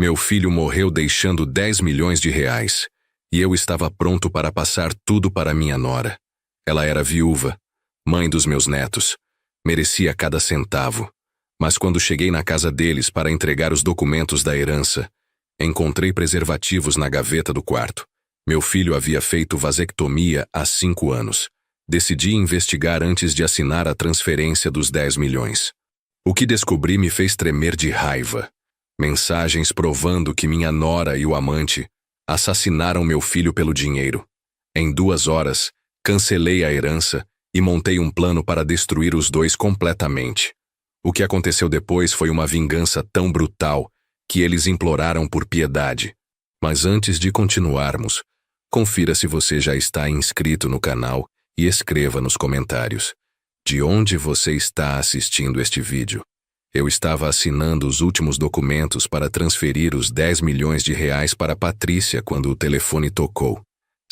Meu filho morreu deixando 10 milhões de reais. E eu estava pronto para passar tudo para minha nora. Ela era viúva, mãe dos meus netos. Merecia cada centavo. Mas quando cheguei na casa deles para entregar os documentos da herança, encontrei preservativos na gaveta do quarto. Meu filho havia feito vasectomia há 5 anos. Decidi investigar antes de assinar a transferência dos 10 milhões. O que descobri me fez tremer de raiva. Mensagens provando que minha nora e o amante assassinaram meu filho pelo dinheiro. Em 2 horas, cancelei a herança e montei um plano para destruir os dois completamente. O que aconteceu depois foi uma vingança tão brutal que eles imploraram por piedade. Mas antes de continuarmos, confira se você já está inscrito no canal e escreva nos comentários de onde você está assistindo este vídeo. Eu estava assinando os últimos documentos para transferir os 10 milhões de reais para Patrícia quando o telefone tocou.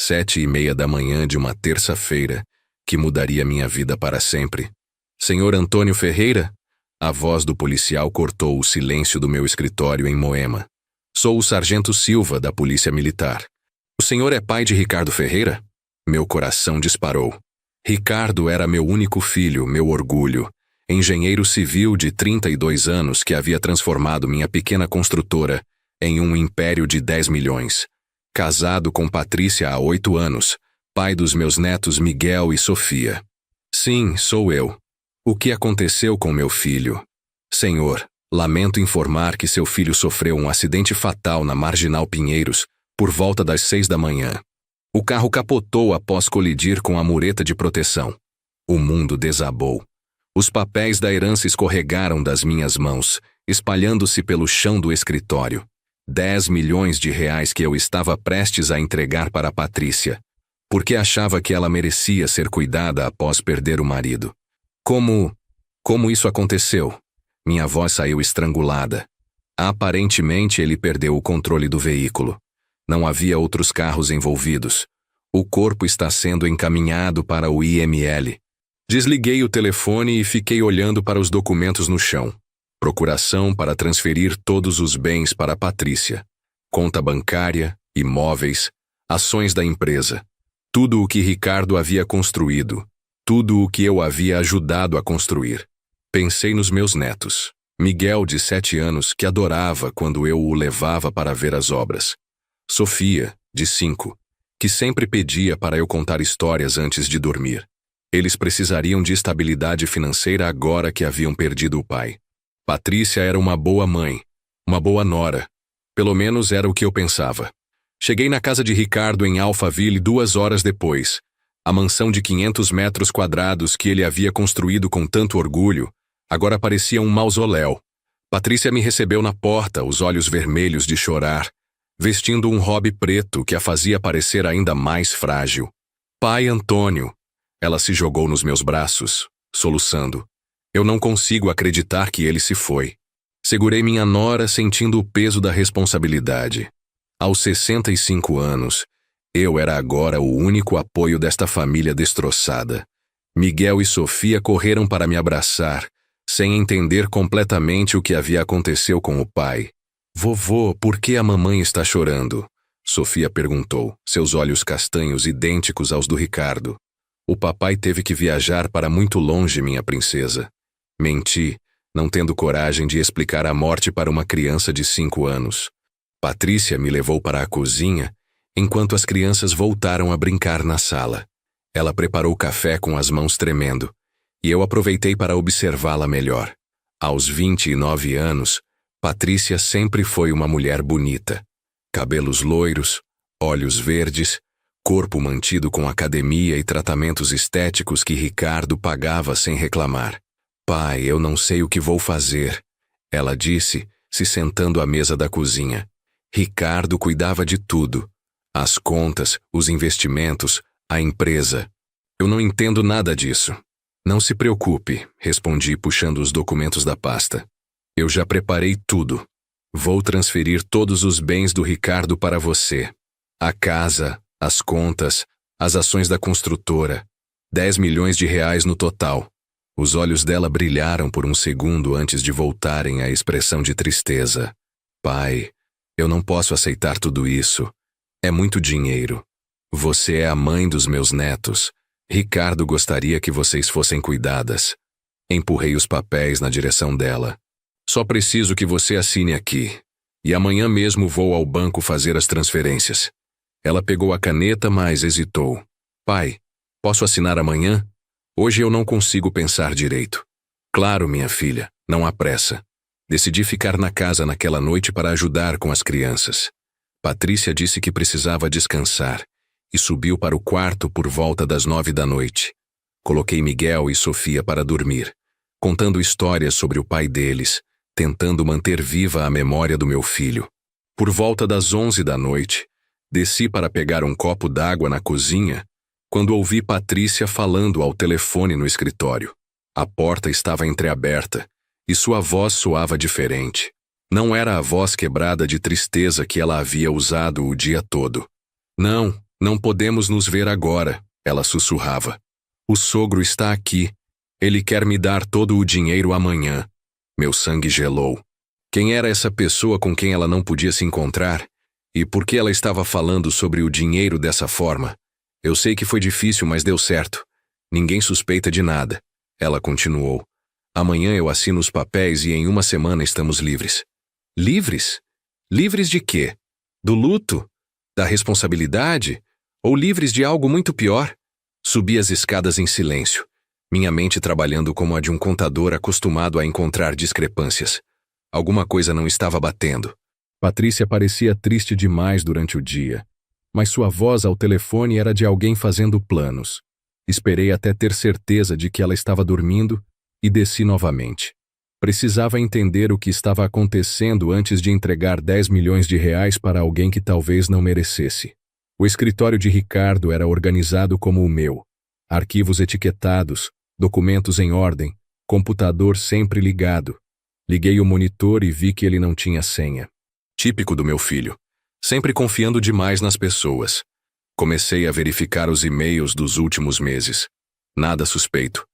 7h30 da manhã de uma terça-feira, que mudaria minha vida para sempre. Senhor Antônio Ferreira? A voz do policial cortou o silêncio do meu escritório em Moema. Sou o sargento Silva, da Polícia Militar. O senhor é pai de Ricardo Ferreira? Meu coração disparou. Ricardo era meu único filho, meu orgulho. Engenheiro civil de 32 anos que havia transformado minha pequena construtora em um império de 10 milhões. Casado com Patrícia há 8 anos, pai dos meus netos Miguel e Sofia. Sim, sou eu. O que aconteceu com meu filho? Senhor, lamento informar que seu filho sofreu um acidente fatal na Marginal Pinheiros por volta das 6 da manhã. O carro capotou após colidir com a mureta de proteção. O mundo desabou. Os papéis da herança escorregaram das minhas mãos, espalhando-se pelo chão do escritório. 10 milhões de reais que eu estava prestes a entregar para Patrícia, porque achava que ela merecia ser cuidada após perder o marido. Como isso aconteceu? Minha voz saiu estrangulada. Aparentemente ele perdeu o controle do veículo. Não havia outros carros envolvidos. O corpo está sendo encaminhado para o IML. Desliguei o telefone e fiquei olhando para os documentos no chão. Procuração para transferir todos os bens para Patrícia. Conta bancária, imóveis, ações da empresa. Tudo o que Ricardo havia construído. Tudo o que eu havia ajudado a construir. Pensei nos meus netos. Miguel, de 7 anos, que adorava quando eu o levava para ver as obras. Sofia, de 5, que sempre pedia para eu contar histórias antes de dormir. Eles precisariam de estabilidade financeira agora que haviam perdido o pai. Patrícia era uma boa mãe, uma boa nora. Pelo menos era o que eu pensava. Cheguei na casa de Ricardo em Alphaville 2 horas depois. A mansão de 500 metros quadrados que ele havia construído com tanto orgulho, agora parecia um mausoléu. Patrícia me recebeu na porta, os olhos vermelhos de chorar, vestindo um robe preto que a fazia parecer ainda mais frágil. Pai Antônio. Ela se jogou nos meus braços, soluçando. Eu não consigo acreditar que ele se foi. Segurei minha nora sentindo o peso da responsabilidade. Aos 65 anos, eu era agora o único apoio desta família destroçada. Miguel e Sofia correram para me abraçar, sem entender completamente o que havia acontecido com o pai. Vovô, por que a mamãe está chorando? Sofia perguntou, seus olhos castanhos idênticos aos do Ricardo. O papai teve que viajar para muito longe, minha princesa. Menti, não tendo coragem de explicar a morte para uma criança de 5 anos. Patrícia me levou para a cozinha, enquanto as crianças voltaram a brincar na sala. Ela preparou café com as mãos tremendo, e eu aproveitei para observá-la melhor. Aos 29 anos, Patrícia sempre foi uma mulher bonita. Cabelos loiros, olhos verdes, corpo mantido com academia e tratamentos estéticos que Ricardo pagava sem reclamar. Pai, eu não sei o que vou fazer, ela disse, se sentando à mesa da cozinha. Ricardo cuidava de tudo. As contas, os investimentos, a empresa. Eu não entendo nada disso. Não se preocupe, respondi puxando os documentos da pasta. Eu já preparei tudo. Vou transferir todos os bens do Ricardo para você. A casa, as contas, as ações da construtora. 10 milhões de reais no total. Os olhos dela brilharam por um segundo antes de voltarem à expressão de tristeza. Pai, Eu não posso aceitar tudo isso. É muito dinheiro. Você é a mãe dos meus netos. Ricardo gostaria que vocês fossem cuidadas. Empurrei os papéis na direção dela. Só preciso que você assine aqui. E amanhã mesmo vou ao banco fazer as transferências. Ela pegou a caneta, mas hesitou. Pai, posso assinar amanhã? Hoje eu não consigo pensar direito. Claro, minha filha, não há pressa. Decidi ficar na casa naquela noite para ajudar com as crianças. Patrícia disse que precisava descansar e subiu para o quarto por volta das 9 da noite. Coloquei Miguel e Sofia para dormir, contando histórias sobre o pai deles, tentando manter viva a memória do meu filho. Por volta das 11 da noite, desci para pegar um copo d'água na cozinha, quando ouvi Patrícia falando ao telefone no escritório. A porta estava entreaberta e sua voz soava diferente. Não era a voz quebrada de tristeza que ela havia usado o dia todo. Não, não podemos nos ver agora, ela sussurrava. O sogro está aqui. Ele quer me dar todo o dinheiro amanhã. Meu sangue gelou. Quem era essa pessoa com quem ela não podia se encontrar? E por que ela estava falando sobre o dinheiro dessa forma? Eu sei que foi difícil, mas deu certo. Ninguém suspeita de nada. Ela continuou. Amanhã eu assino os papéis e em uma semana estamos livres. Livres? Livres de quê? Do luto? Da responsabilidade? Ou livres de algo muito pior? Subi as escadas em silêncio, minha mente trabalhando como a de um contador acostumado a encontrar discrepâncias. Alguma coisa não estava batendo. Patrícia parecia triste demais durante o dia, mas sua voz ao telefone era de alguém fazendo planos. Esperei até ter certeza de que ela estava dormindo e desci novamente. Precisava entender o que estava acontecendo antes de entregar 10 milhões de reais para alguém que talvez não merecesse. O escritório de Ricardo era organizado como o meu. Arquivos etiquetados, documentos em ordem, computador sempre ligado. Liguei o monitor e vi que ele não tinha senha. Típico do meu filho, sempre confiando demais nas pessoas. Comecei a verificar os e-mails dos últimos meses. Nada suspeito.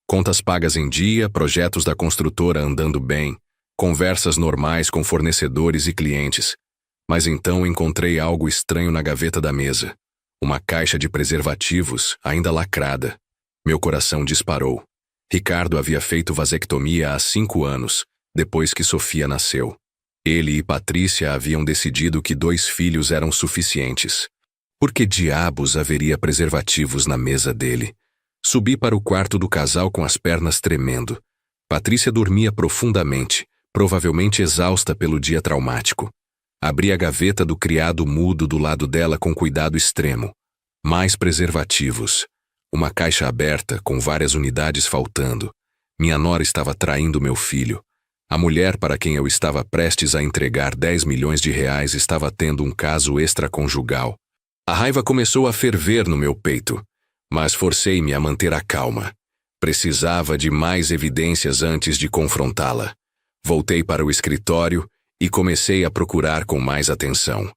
Contas pagas em dia, projetos da construtora andando bem, conversas normais com fornecedores e clientes. Mas então encontrei algo estranho na gaveta da mesa. Uma caixa de preservativos, ainda lacrada. Meu coração disparou. Ricardo havia feito vasectomia há 5 anos, depois que Sofia nasceu. Ele e Patrícia haviam decidido que 2 filhos eram suficientes. Por que diabos haveria preservativos na mesa dele? Subi para o quarto do casal com as pernas tremendo. Patrícia dormia profundamente, provavelmente exausta pelo dia traumático. Abri a gaveta do criado mudo do lado dela com cuidado extremo. Mais preservativos. Uma caixa aberta, com várias unidades faltando. Minha nora estava traindo meu filho. A mulher para quem eu estava prestes a entregar 10 milhões de reais estava tendo um caso extraconjugal. A raiva começou a ferver no meu peito, mas forcei-me a manter a calma. Precisava de mais evidências antes de confrontá-la. Voltei para o escritório e comecei a procurar com mais atenção.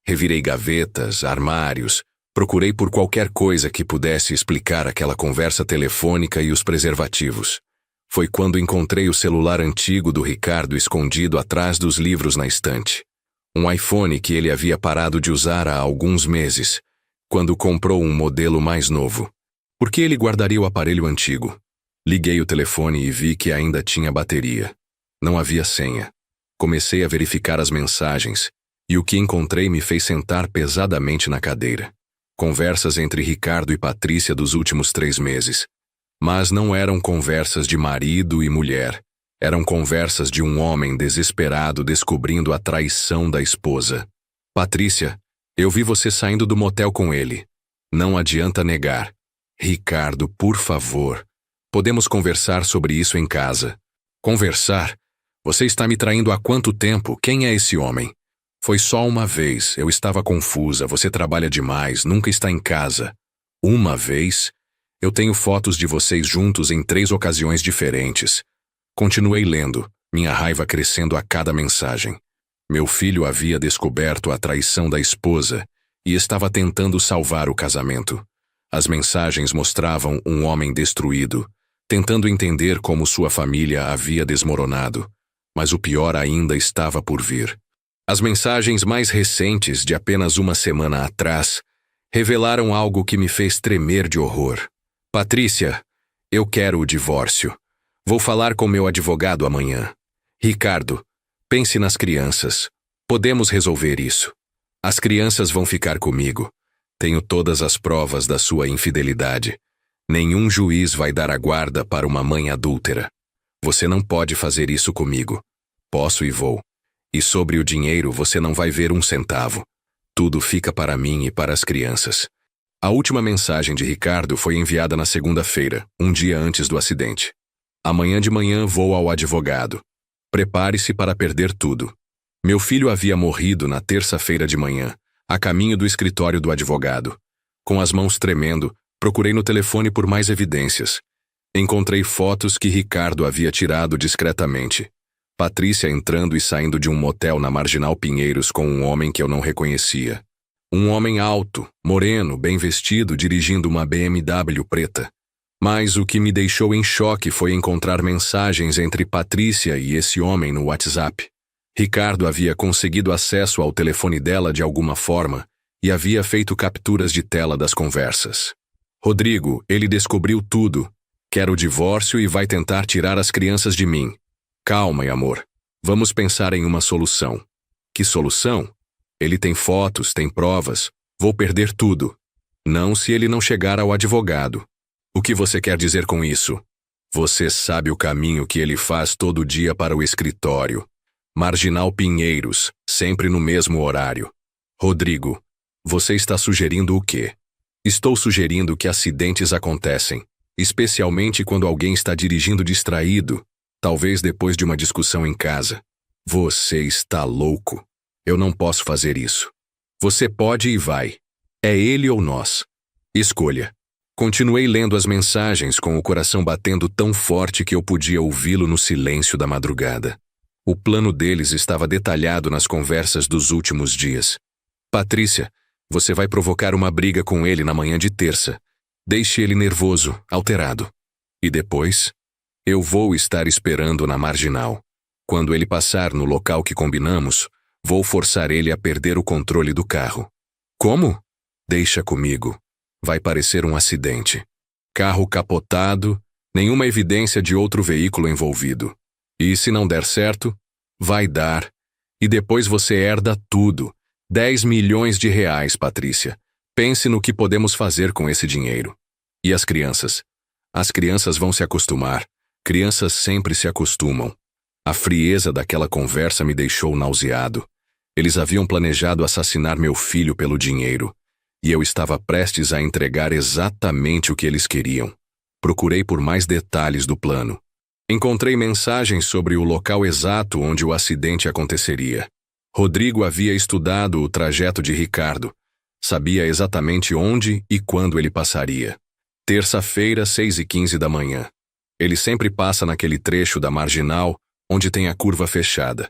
Revirei gavetas, armários, procurei por qualquer coisa que pudesse explicar aquela conversa telefônica e os preservativos. Foi quando encontrei o celular antigo do Ricardo escondido atrás dos livros na estante. Um iPhone que ele havia parado de usar há alguns meses, quando comprou um modelo mais novo. Por que ele guardaria o aparelho antigo? Liguei o telefone e vi que ainda tinha bateria. Não havia senha. Comecei a verificar as mensagens, e o que encontrei me fez sentar pesadamente na cadeira. Conversas entre Ricardo e Patrícia dos últimos 3 meses. Mas não eram conversas de marido e mulher. Eram conversas de um homem desesperado descobrindo a traição da esposa. Patrícia, eu vi você saindo do motel com ele. Não adianta negar. Ricardo, por favor. Podemos conversar sobre isso em casa. Conversar? Você está me traindo há quanto tempo? Quem é esse homem? Foi só uma vez, eu estava confusa, você trabalha demais, nunca está em casa. Uma vez? Eu tenho fotos de vocês juntos em 3 ocasiões diferentes. Continuei lendo, minha raiva crescendo a cada mensagem. Meu filho havia descoberto a traição da esposa e estava tentando salvar o casamento. As mensagens mostravam um homem destruído, tentando entender como sua família havia desmoronado. Mas o pior ainda estava por vir. As mensagens mais recentes, de apenas uma semana atrás, revelaram algo que me fez tremer de horror. Patrícia, eu quero o divórcio. Vou falar com meu advogado amanhã. Ricardo, pense nas crianças. Podemos resolver isso. As crianças vão ficar comigo. Tenho todas as provas da sua infidelidade. Nenhum juiz vai dar a guarda para uma mãe adúltera. Você não pode fazer isso comigo. Posso e vou. E sobre o dinheiro você não vai ver um centavo. Tudo fica para mim e para as crianças. A última mensagem de Ricardo foi enviada na segunda-feira, um dia antes do acidente. Amanhã de manhã vou ao advogado. Prepare-se para perder tudo. Meu filho havia morrido na terça-feira de manhã, a caminho do escritório do advogado. Com as mãos tremendo, procurei no telefone por mais evidências. Encontrei fotos que Ricardo havia tirado discretamente. Patrícia entrando e saindo de um motel na Marginal Pinheiros com um homem que eu não reconhecia. Um homem alto, moreno, bem vestido, dirigindo uma BMW preta. Mas o que me deixou em choque foi encontrar mensagens entre Patrícia e esse homem no WhatsApp. Ricardo havia conseguido acesso ao telefone dela de alguma forma e havia feito capturas de tela das conversas. Rodrigo, ele descobriu tudo. Quer o divórcio e vai tentar tirar as crianças de mim. Calma, amor. Vamos pensar em uma solução. Que solução? Ele tem fotos, tem provas. Vou perder tudo. Não se ele não chegar ao advogado. O que você quer dizer com isso? Você sabe o caminho que ele faz todo dia para o escritório. Marginal Pinheiros, sempre no mesmo horário. Rodrigo, você está sugerindo o quê? Estou sugerindo que acidentes acontecem, especialmente quando alguém está dirigindo distraído, talvez depois de uma discussão em casa. Você está louco. Eu não posso fazer isso. Você pode e vai. É ele ou nós. Escolha. Continuei lendo as mensagens com o coração batendo tão forte que eu podia ouvi-lo no silêncio da madrugada. O plano deles estava detalhado nas conversas dos últimos dias. Patrícia, você vai provocar uma briga com ele na manhã de terça. Deixe ele nervoso, alterado. E depois? Eu vou estar esperando na Marginal. Quando ele passar no local que combinamos, vou forçar ele a perder o controle do carro. Como? Deixa comigo. Vai parecer um acidente. Carro capotado, nenhuma evidência de outro veículo envolvido. E se não der certo, vai dar. E depois você herda tudo. 10 milhões de reais, Patrícia. Pense no que podemos fazer com esse dinheiro. E as crianças? As crianças vão se acostumar. Crianças sempre se acostumam. A frieza daquela conversa me deixou nauseado. Eles haviam planejado assassinar meu filho pelo dinheiro. E eu estava prestes a entregar exatamente o que eles queriam. Procurei por mais detalhes do plano. Encontrei mensagens sobre o local exato onde o acidente aconteceria. Rodrigo havia estudado o trajeto de Ricardo. Sabia exatamente onde e quando ele passaria. Terça-feira, 6h15 da manhã. Ele sempre passa naquele trecho da Marginal, onde tem a curva fechada.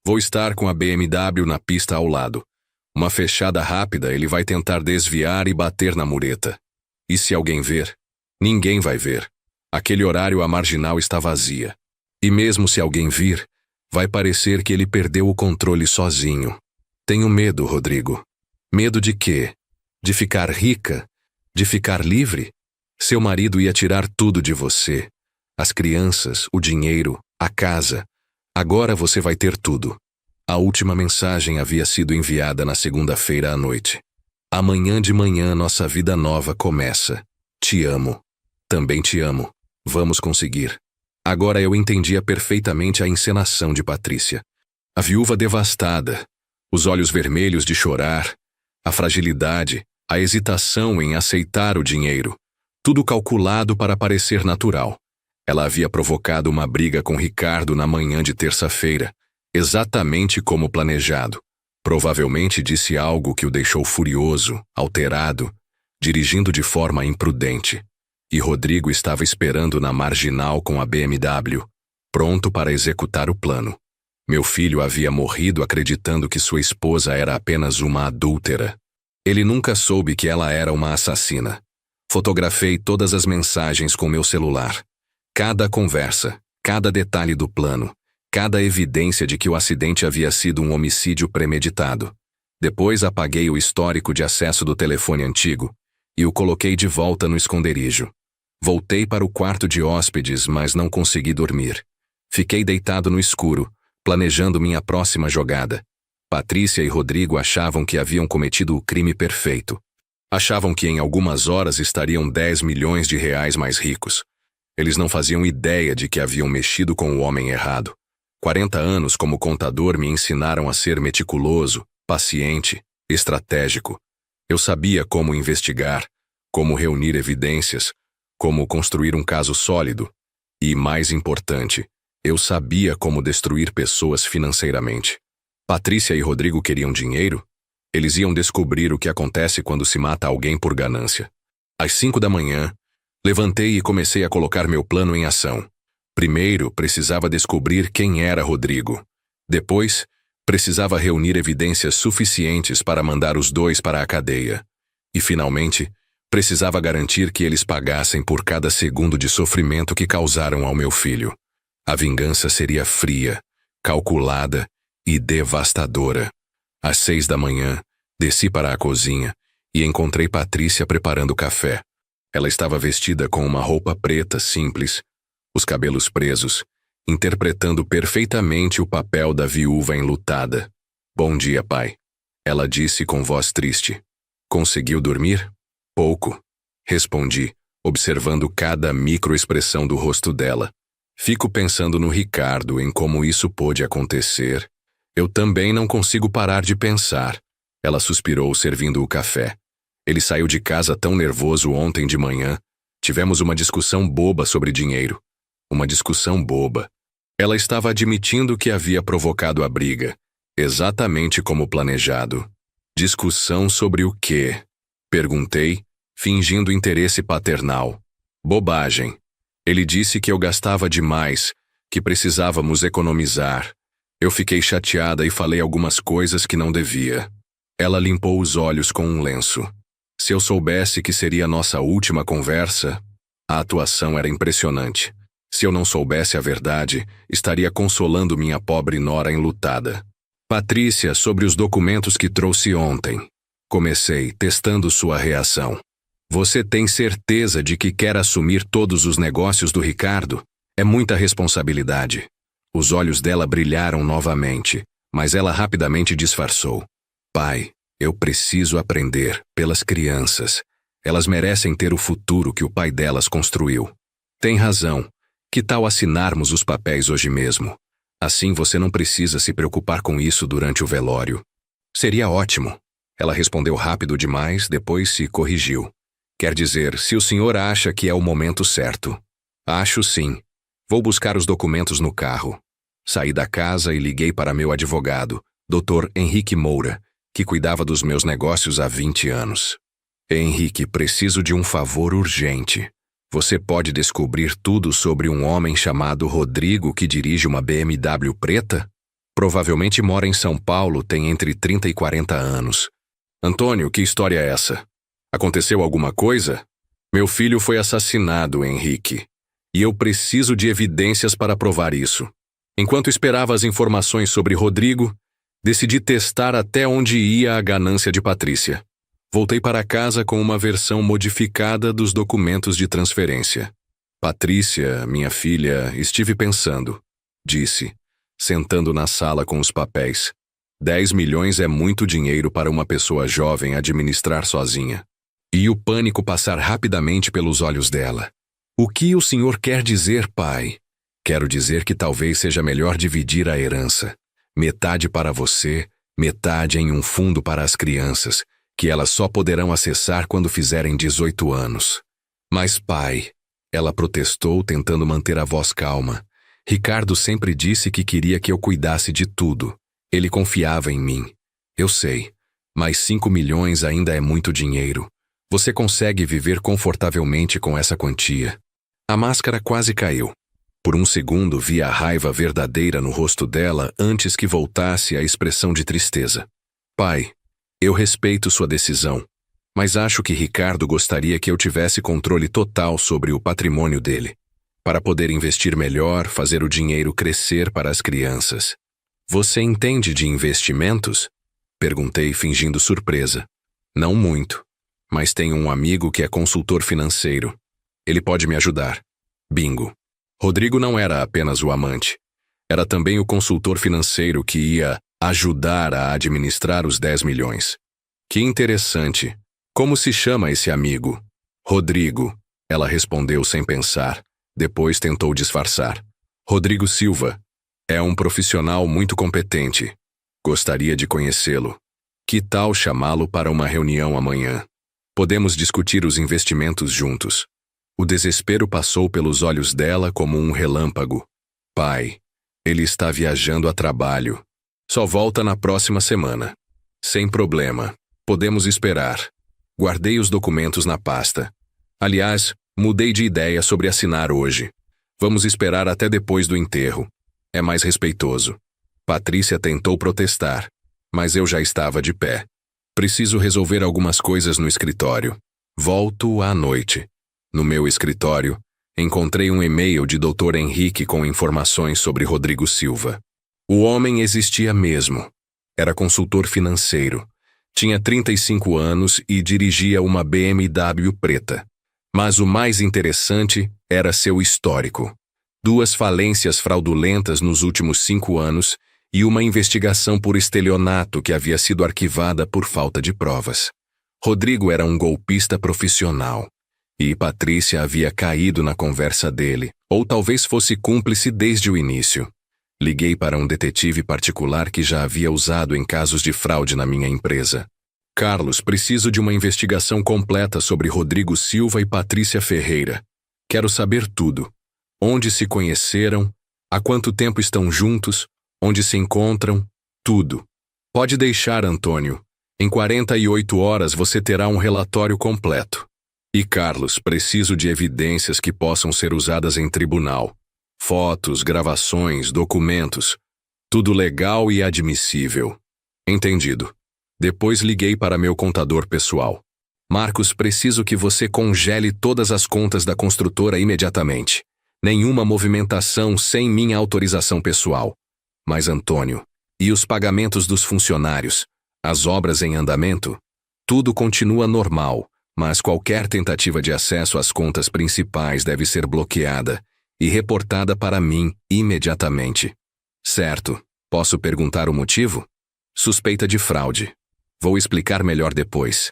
Vou estar com a BMW na pista ao lado. Uma fechada rápida, ele vai tentar desviar e bater na mureta. E se alguém ver? Ninguém vai ver. Aquele horário a Marginal está vazia. E mesmo se alguém vir, vai parecer que ele perdeu o controle sozinho. Tenho medo, Rodrigo. Medo de quê? De ficar rica? De ficar livre? Seu marido ia tirar tudo de você. As crianças, o dinheiro, a casa. Agora você vai ter tudo. A última mensagem havia sido enviada na segunda-feira à noite. Amanhã de manhã nossa vida nova começa. Te amo. Também te amo. Vamos conseguir. Agora eu entendia perfeitamente a encenação de Patrícia. A viúva devastada, os olhos vermelhos de chorar, a fragilidade, a hesitação em aceitar o dinheiro. Tudo calculado para parecer natural. Ela havia provocado uma briga com Ricardo na manhã de terça-feira, exatamente como planejado. Provavelmente disse algo que o deixou furioso, alterado, dirigindo de forma imprudente. E Rodrigo estava esperando na Marginal com a BMW, pronto para executar o plano. Meu filho havia morrido acreditando que sua esposa era apenas uma adúltera. Ele nunca soube que ela era uma assassina. Fotografei todas as mensagens com meu celular. Cada conversa, cada detalhe do plano, cada evidência de que o acidente havia sido um homicídio premeditado. Depois apaguei o histórico de acesso do telefone antigo e o coloquei de volta no esconderijo. Voltei para o quarto de hóspedes, mas não consegui dormir. Fiquei deitado no escuro, planejando minha próxima jogada. Patrícia e Rodrigo achavam que haviam cometido o crime perfeito. Achavam que em algumas horas estariam 10 milhões de reais mais ricos. Eles não faziam ideia de que haviam mexido com o homem errado. 40 anos como contador me ensinaram a ser meticuloso, paciente, estratégico. Eu sabia como investigar, como reunir evidências, como construir um caso sólido. E, mais importante, eu sabia como destruir pessoas financeiramente. Patrícia e Rodrigo queriam dinheiro? Eles iam descobrir o que acontece quando se mata alguém por ganância. Às 5 da manhã, levantei e comecei a colocar meu plano em ação. Primeiro, precisava descobrir quem era Rodrigo. Depois, precisava reunir evidências suficientes para mandar os dois para a cadeia. E, finalmente, precisava garantir que eles pagassem por cada segundo de sofrimento que causaram ao meu filho. A vingança seria fria, calculada e devastadora. Às 6 da manhã, desci para a cozinha e encontrei Patrícia preparando café. Ela estava vestida com uma roupa preta simples, os cabelos presos, interpretando perfeitamente o papel da viúva enlutada. "Bom dia, pai", ela disse com voz triste. "Conseguiu dormir?" "Pouco", respondi, observando cada microexpressão do rosto dela. "Fico pensando no Ricardo, em como isso pôde acontecer." "Eu também não consigo parar de pensar." Ela suspirou, servindo o café. "Ele saiu de casa tão nervoso ontem de manhã. Tivemos uma discussão boba sobre dinheiro. Uma discussão boba." Ela estava admitindo que havia provocado a briga, exatamente como planejado. "Discussão sobre o quê?" perguntei, fingindo interesse paternal. "Bobagem. Ele disse que eu gastava demais, que precisávamos economizar. Eu fiquei chateada e falei algumas coisas que não devia." Ela limpou os olhos com um lenço. Se eu soubesse que seria nossa última conversa, a atuação era impressionante. Se eu não soubesse a verdade, estaria consolando minha pobre nora enlutada. "Patrícia, sobre os documentos que trouxe ontem." Comecei, testando sua reação. "Você tem certeza de que quer assumir todos os negócios do Ricardo? É muita responsabilidade." Os olhos dela brilharam novamente, mas ela rapidamente disfarçou. "Pai, eu preciso aprender pelas crianças. Elas merecem ter o futuro que o pai delas construiu." "Tem razão. Que tal assinarmos os papéis hoje mesmo? Assim você não precisa se preocupar com isso durante o velório." "Seria ótimo." Ela respondeu rápido demais, depois se corrigiu. "Quer dizer, se o senhor acha que é o momento certo." "Acho sim. Vou buscar os documentos no carro." Saí da casa e liguei para meu advogado, Dr. Henrique Moura, que cuidava dos meus negócios há 20 anos. "Henrique, preciso de um favor urgente. Você pode descobrir tudo sobre um homem chamado Rodrigo que dirige uma BMW preta? Provavelmente mora em São Paulo, tem entre 30 e 40 anos. Antônio, que história é essa? Aconteceu alguma coisa? Meu filho foi assassinado, Henrique. E eu preciso de evidências para provar isso." Enquanto esperava as informações sobre Rodrigo, decidi testar até onde ia a ganância de Patrícia. Voltei para casa com uma versão modificada dos documentos de transferência. "Patrícia, minha filha, estive pensando", disse, sentando na sala com os papéis. 10 milhões é muito dinheiro para uma pessoa jovem administrar sozinha. E o pânico passar rapidamente pelos olhos dela. "O que o senhor quer dizer, pai?" "Quero dizer que talvez seja melhor dividir a herança. Metade para você, metade em um fundo para as crianças, que elas só poderão acessar quando fizerem 18 anos. "Mas pai", ela protestou, tentando manter a voz calma. "Ricardo sempre disse que queria que eu cuidasse de tudo. Ele confiava em mim. Eu sei, mas 5 milhões ainda é muito dinheiro. Você consegue viver confortavelmente com essa quantia." A máscara quase caiu. Por um segundo vi a raiva verdadeira no rosto dela antes que voltasse a expressão de tristeza. "Pai, eu respeito sua decisão, mas acho que Ricardo gostaria que eu tivesse controle total sobre o patrimônio dele. para poder investir melhor, fazer o dinheiro crescer para as crianças. Você entende de investimentos? Perguntei, fingindo surpresa. Não muito, mas tenho um amigo que é consultor financeiro. Ele pode me ajudar. Bingo. Rodrigo não era apenas o amante. Era também o consultor financeiro que ia ajudar a administrar os 10 milhões. Que interessante. Como se chama esse amigo? Rodrigo. Ela respondeu sem pensar. Depois tentou disfarçar. Rodrigo Silva. É um profissional muito competente. Gostaria de conhecê-lo. Que tal chamá-lo para uma reunião amanhã? Podemos discutir os investimentos juntos. O desespero passou pelos olhos dela como um relâmpago. Pai, ele está viajando a trabalho. Só volta na próxima semana. Sem problema. Podemos esperar. Guardei os documentos na pasta. Aliás, mudei de ideia sobre assinar hoje. Vamos esperar até depois do enterro. É mais respeitoso. Patrícia tentou protestar, mas eu já estava de pé. Preciso resolver algumas coisas no escritório. Volto à noite. No meu escritório, encontrei um e-mail de Dr. Henrique com informações sobre Rodrigo Silva. O homem existia mesmo. Era consultor financeiro. Tinha 35 anos e dirigia uma BMW preta. Mas o mais interessante era seu histórico. 2 falências fraudulentas nos últimos 5 anos e uma investigação por estelionato que havia sido arquivada por falta de provas. Rodrigo era um golpista profissional. E Patrícia havia caído na conversa dele, ou talvez fosse cúmplice desde o início. Liguei para um detetive particular que já havia usado em casos de fraude na minha empresa. Carlos, preciso de uma investigação completa sobre Rodrigo Silva e Patrícia Ferreira. Quero saber tudo. Onde se conheceram, há quanto tempo estão juntos, onde se encontram, tudo. Pode deixar, Antônio. Em 48 horas você terá um relatório completo. E Carlos, preciso de evidências que possam ser usadas em tribunal. Fotos, gravações, documentos. Tudo legal e admissível. Entendido. Depois liguei para meu contador pessoal. Marcos, preciso que você congele todas as contas da construtora imediatamente. Nenhuma movimentação sem minha autorização pessoal. Mas Antônio, e os pagamentos dos funcionários? As obras em andamento? Tudo continua normal, mas qualquer tentativa de acesso às contas principais deve ser bloqueada e reportada para mim imediatamente. Certo. Posso perguntar o motivo? Suspeita de fraude. Vou explicar melhor depois.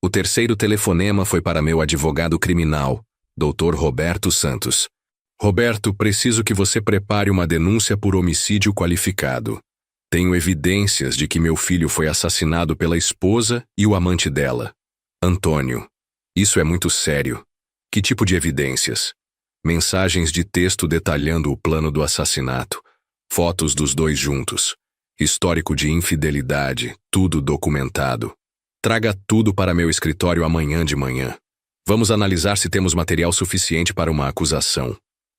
O terceiro telefonema foi para meu advogado criminal, Dr. Roberto Santos. Roberto, preciso que você prepare uma denúncia por homicídio qualificado. Tenho evidências de que meu filho foi assassinado pela esposa e o amante dela. Antônio, isso é muito sério. Que tipo de evidências? Mensagens de texto detalhando o plano do assassinato, fotos dos dois juntos, histórico de infidelidade, tudo documentado. Traga tudo para meu escritório amanhã de manhã. Vamos analisar se temos material suficiente para uma acusação.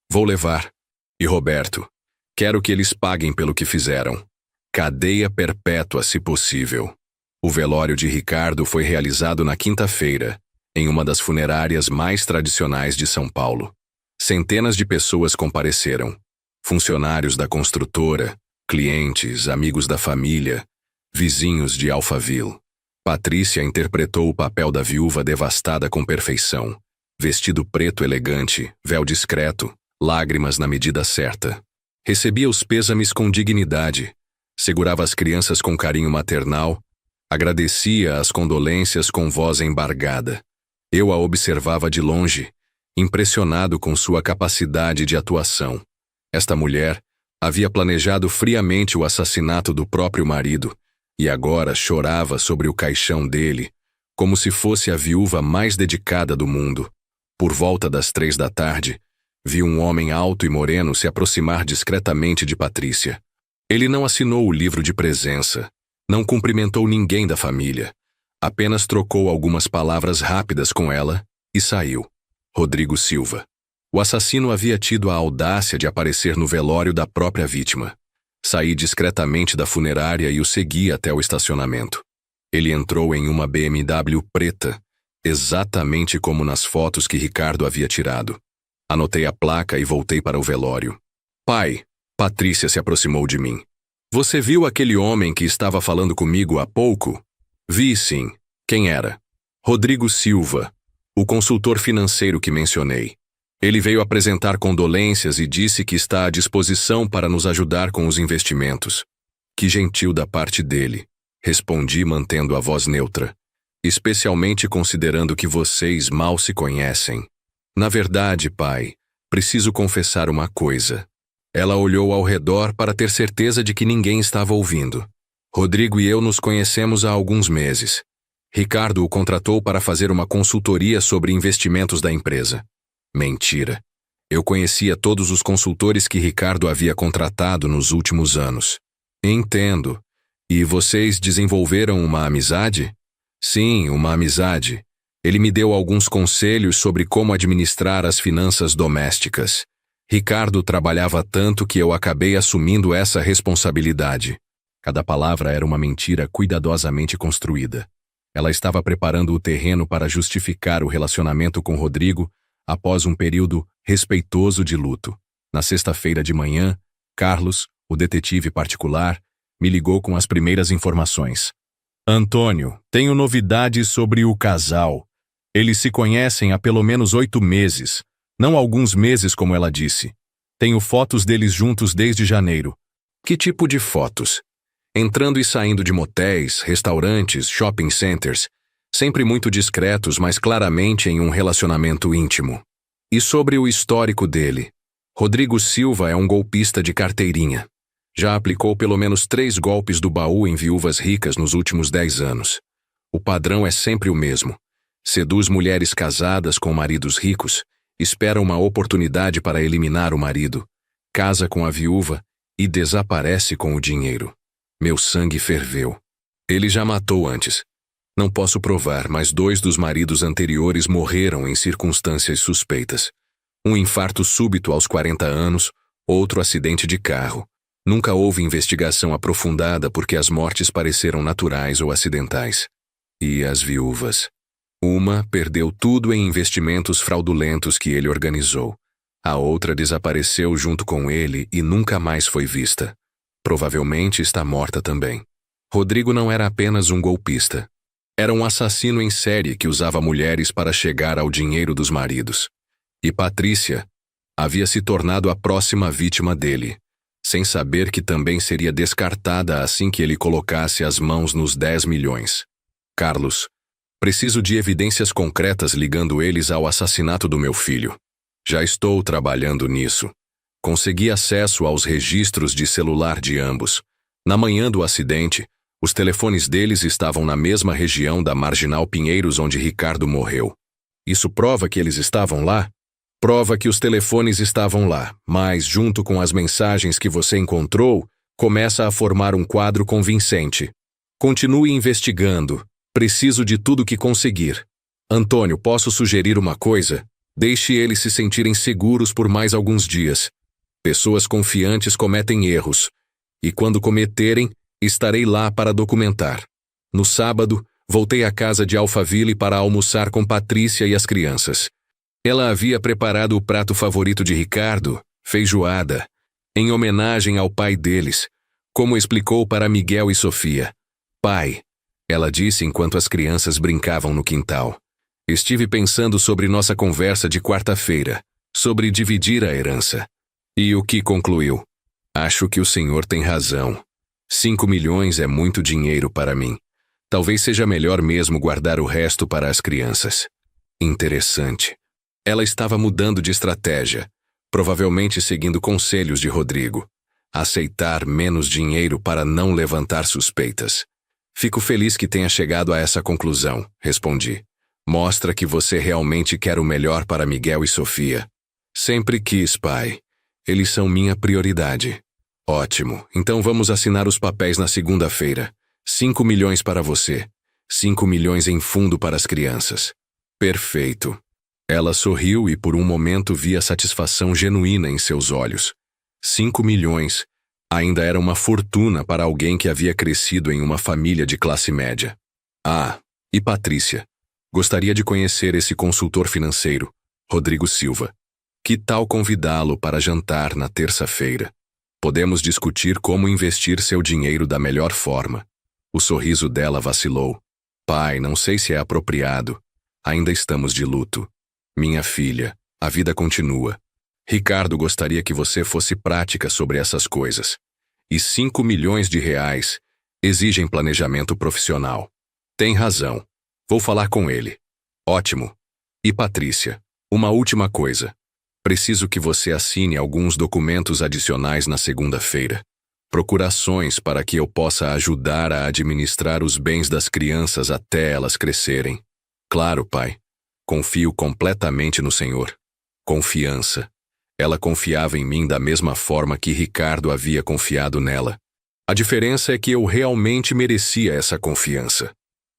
Vou levar. E Roberto, quero que eles paguem pelo que fizeram. Cadeia perpétua, se possível. O velório de Ricardo foi realizado na quinta-feira, em uma das funerárias mais tradicionais de São Paulo. Centenas de pessoas compareceram. Funcionários da construtora, clientes, amigos da família, vizinhos de Alphaville. Patrícia interpretou o papel da viúva devastada com perfeição. Vestido preto elegante, véu discreto, lágrimas na medida certa. Recebia os pêsames com dignidade, segurava as crianças com carinho maternal, agradecia as condolências com voz embargada. Eu a observava de longe, impressionado com sua capacidade de atuação. Esta mulher havia planejado friamente o assassinato do próprio marido e agora chorava sobre o caixão dele, como se fosse a viúva mais dedicada do mundo. Por volta das 3 da tarde, vi um homem alto e moreno se aproximar discretamente de Patrícia. Ele não assinou o livro de presença, não cumprimentou ninguém da família, apenas trocou algumas palavras rápidas com ela e saiu. Rodrigo Silva. O assassino havia tido a audácia de aparecer no velório da própria vítima. Saí discretamente da funerária e o segui até o estacionamento. Ele entrou em uma BMW preta, exatamente como nas fotos que Ricardo havia tirado. Anotei a placa e voltei para o velório. Pai, Patrícia se aproximou de mim. Você viu aquele homem que estava falando comigo há pouco? Vi sim. Quem era? Rodrigo Silva, o consultor financeiro que mencionei. Ele veio apresentar condolências e disse que está à disposição para nos ajudar com os investimentos. Que gentil da parte dele, respondi mantendo a voz neutra. Especialmente considerando que vocês mal se conhecem. Na verdade, pai, preciso confessar uma coisa. Ela olhou ao redor para ter certeza de que ninguém estava ouvindo. Rodrigo e eu nos conhecemos há alguns meses. Ricardo o contratou para fazer uma consultoria sobre investimentos da empresa. Mentira. Eu conhecia todos os consultores que Ricardo havia contratado nos últimos anos. Entendo. E vocês desenvolveram uma amizade? Sim, uma amizade. Ele me deu alguns conselhos sobre como administrar as finanças domésticas. Ricardo trabalhava tanto que eu acabei assumindo essa responsabilidade. Cada palavra era uma mentira cuidadosamente construída. Ela estava preparando o terreno para justificar o relacionamento com Rodrigo após um período respeitoso de luto. Na sexta-feira de manhã, Carlos, o detetive particular, me ligou com as primeiras informações. Antônio, tenho novidades sobre o casal. Eles se conhecem há pelo menos 8 meses. Não alguns meses, como ela disse. Tenho fotos deles juntos desde janeiro. Que tipo de fotos? Entrando e saindo de motéis, restaurantes, shopping centers. Sempre muito discretos, mas claramente em um relacionamento íntimo. E sobre o histórico dele? Rodrigo Silva é um golpista de carteirinha. Já aplicou pelo menos 3 golpes do baú em viúvas ricas nos últimos 10 anos. O padrão é sempre o mesmo. Seduz mulheres casadas com maridos ricos, espera uma oportunidade para eliminar o marido, casa com a viúva e desaparece com o dinheiro. Meu sangue ferveu. Ele já matou antes. Não posso provar, mas 2 dos maridos anteriores morreram em circunstâncias suspeitas. Um infarto súbito aos 40 anos, outro acidente de carro. Nunca houve investigação aprofundada porque as mortes pareceram naturais ou acidentais. E as viúvas? Uma perdeu tudo em investimentos fraudulentos que ele organizou. A outra desapareceu junto com ele e nunca mais foi vista. Provavelmente está morta também. Rodrigo não era apenas um golpista. Era um assassino em série que usava mulheres para chegar ao dinheiro dos maridos. E Patrícia havia se tornado a próxima vítima dele, sem saber que também seria descartada assim que ele colocasse as mãos nos 10 milhões. Carlos, preciso de evidências concretas ligando eles ao assassinato do meu filho. Já estou trabalhando nisso. Consegui acesso aos registros de celular de ambos. Na manhã do acidente, os telefones deles estavam na mesma região da Marginal Pinheiros onde Ricardo morreu. Isso prova que eles estavam lá? Prova que os telefones estavam lá, mas, junto com as mensagens que você encontrou, começa a formar um quadro convincente. Continue investigando. Preciso de tudo que conseguir. Antônio, posso sugerir uma coisa? Deixe eles se sentirem seguros por mais alguns dias. Pessoas confiantes cometem erros. E quando cometerem, estarei lá para documentar. No sábado, voltei à casa de Alphaville para almoçar com Patrícia e as crianças. Ela havia preparado o prato favorito de Ricardo, feijoada, em homenagem ao pai deles, como explicou para Miguel e Sofia. Pai, ela disse enquanto as crianças brincavam no quintal. Estive pensando sobre nossa conversa de quarta-feira, sobre dividir a herança. E o que concluiu? Acho que o senhor tem razão. 5 milhões é muito dinheiro para mim. Talvez seja melhor mesmo guardar o resto para as crianças. Interessante. Ela estava mudando de estratégia, provavelmente seguindo conselhos de Rodrigo. Aceitar menos dinheiro para não levantar suspeitas. Fico feliz que tenha chegado a essa conclusão, respondi. Mostra que você realmente quer o melhor para Miguel e Sofia. Sempre quis, pai. Eles são minha prioridade. Ótimo, então vamos assinar os papéis na segunda-feira. 5 milhões para você. 5 milhões em fundo para as crianças. Perfeito. Ela sorriu e por um momento vi a satisfação genuína em seus olhos. 5 milhões. Ainda era uma fortuna para alguém que havia crescido em uma família de classe média. Ah, e Patrícia. Gostaria de conhecer esse consultor financeiro, Rodrigo Silva. Que tal convidá-lo para jantar na terça-feira? Podemos discutir como investir seu dinheiro da melhor forma. O sorriso dela vacilou. Pai, não sei se é apropriado. Ainda estamos de luto. Minha filha, a vida continua. Ricardo gostaria que você fosse prática sobre essas coisas. E 5 milhões de reais exigem planejamento profissional. Tem razão. Vou falar com ele. Ótimo. E Patrícia, uma última coisa. Preciso que você assine alguns documentos adicionais na segunda-feira. Procurações para que eu possa ajudar a administrar os bens das crianças até elas crescerem. Claro, pai. Confio completamente no Senhor. Confiança. Ela confiava em mim da mesma forma que Ricardo havia confiado nela. A diferença é que eu realmente merecia essa confiança.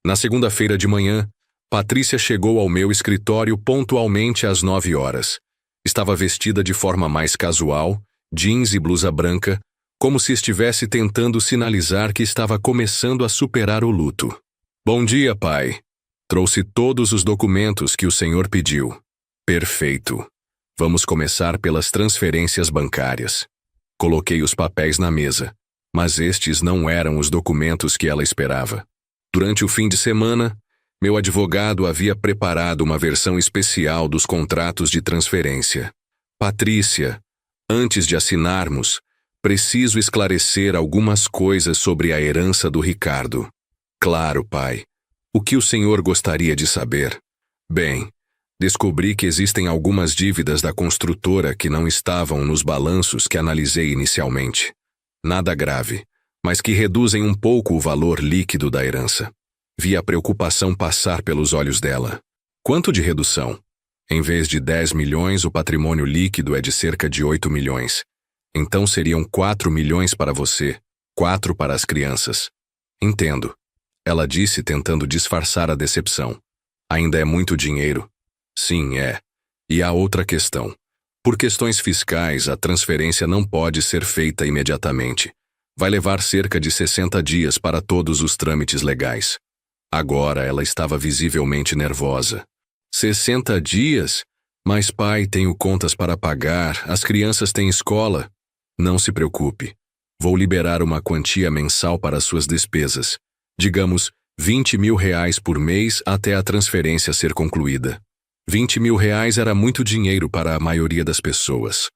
Na segunda-feira de manhã, Patrícia chegou ao meu escritório pontualmente às 9 horas. Estava vestida de forma mais casual, jeans e blusa branca, como se estivesse tentando sinalizar que estava começando a superar o luto. Bom dia, pai. Trouxe todos os documentos que o senhor pediu. Perfeito. Vamos começar pelas transferências bancárias. Coloquei os papéis na mesa, mas estes não eram os documentos que ela esperava. Durante o fim de semana, meu advogado havia preparado uma versão especial dos contratos de transferência. Patrícia, antes de assinarmos, preciso esclarecer algumas coisas sobre a herança do Ricardo. Claro, pai. O que o senhor gostaria de saber? Bem, descobri que existem algumas dívidas da construtora que não estavam nos balanços que analisei inicialmente. Nada grave, mas que reduzem um pouco o valor líquido da herança. Vi a preocupação passar pelos olhos dela. Quanto de redução? Em vez de 10 milhões, o patrimônio líquido é de cerca de 8 milhões. Então seriam 4 milhões para você, 4 para as crianças. Entendo. Ela disse tentando disfarçar a decepção. Ainda é muito dinheiro? Sim, é. E há outra questão. Por questões fiscais, a transferência não pode ser feita imediatamente. Vai levar cerca de 60 dias para todos os trâmites legais. Agora ela estava visivelmente nervosa. 60 dias? Mas pai, tenho contas para pagar, as crianças têm escola. Não se preocupe. Vou liberar uma quantia mensal para suas despesas. Digamos, 20 mil reais por mês até a transferência ser concluída. 20 mil reais era muito dinheiro para a maioria das pessoas.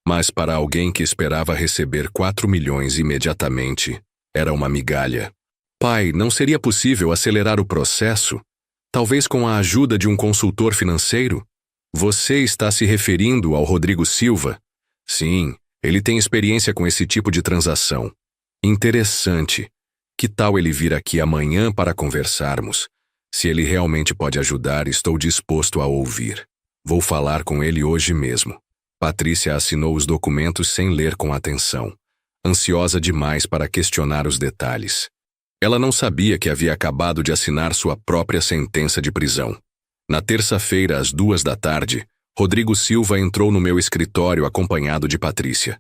Mas para alguém que esperava receber 4 milhões imediatamente, era uma migalha. Pai, não seria possível acelerar o processo? Talvez com a ajuda de um consultor financeiro? Você está se referindo ao Rodrigo Silva? Sim, ele tem experiência com esse tipo de transação. Interessante. Que tal ele vir aqui amanhã para conversarmos? Se ele realmente pode ajudar, estou disposto a ouvir. Vou falar com ele hoje mesmo. Patrícia assinou os documentos sem ler com atenção, ansiosa demais para questionar os detalhes. Ela não sabia que havia acabado de assinar sua própria sentença de prisão. Na terça-feira, às 14h, Rodrigo Silva entrou no meu escritório acompanhado de Patrícia.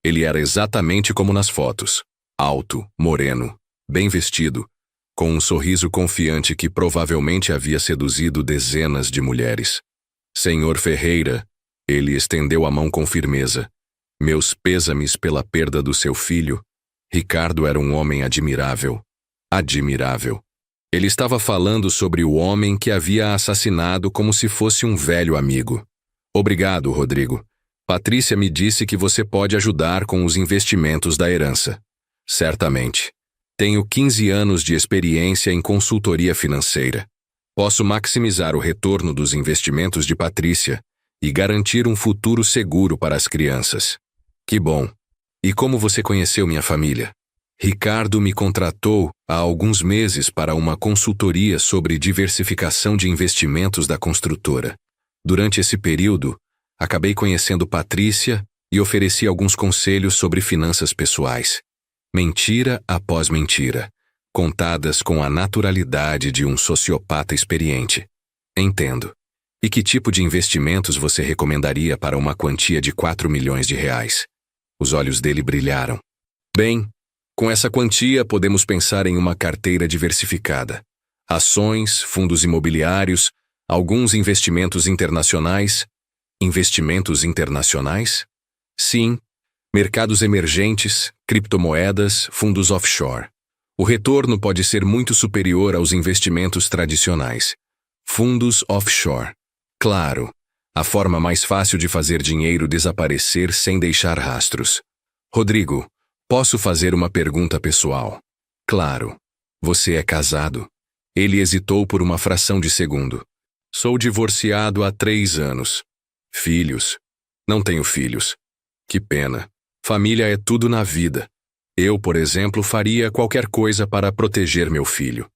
Ele era exatamente como nas fotos. Alto, moreno, bem vestido, com um sorriso confiante que provavelmente havia seduzido dezenas de mulheres. Senhor Ferreira, ele estendeu a mão com firmeza. Meus pêsames pela perda do seu filho. Ricardo era um homem admirável. Admirável. Ele estava falando sobre o homem que havia assassinado como se fosse um velho amigo. Obrigado, Rodrigo. Patrícia me disse que você pode ajudar com os investimentos da herança. Certamente. Tenho 15 anos de experiência em consultoria financeira. Posso maximizar o retorno dos investimentos de Patrícia e garantir um futuro seguro para as crianças. Que bom. E como você conheceu minha família? Ricardo me contratou há alguns meses para uma consultoria sobre diversificação de investimentos da construtora. Durante esse período, acabei conhecendo Patrícia e ofereci alguns conselhos sobre finanças pessoais. Mentira após mentira, contadas com a naturalidade de um sociopata experiente. Entendo. E que tipo de investimentos você recomendaria para uma quantia de 4 milhões de reais? Os olhos dele brilharam. Bem, com essa quantia podemos pensar em uma carteira diversificada. Ações, fundos imobiliários, alguns investimentos internacionais Investimentos internacionais? Sim. Mercados emergentes, criptomoedas, fundos offshore. O retorno pode ser muito superior aos investimentos tradicionais. Fundos offshore. Claro, a forma mais fácil de fazer dinheiro desaparecer sem deixar rastros. Rodrigo, posso fazer uma pergunta pessoal? Claro. Você é casado? Ele hesitou por uma fração de segundo. Sou divorciado há 3 anos. Filhos? Não tenho filhos. Que pena. Família é tudo na vida. Eu, por exemplo, faria qualquer coisa para proteger meu filho.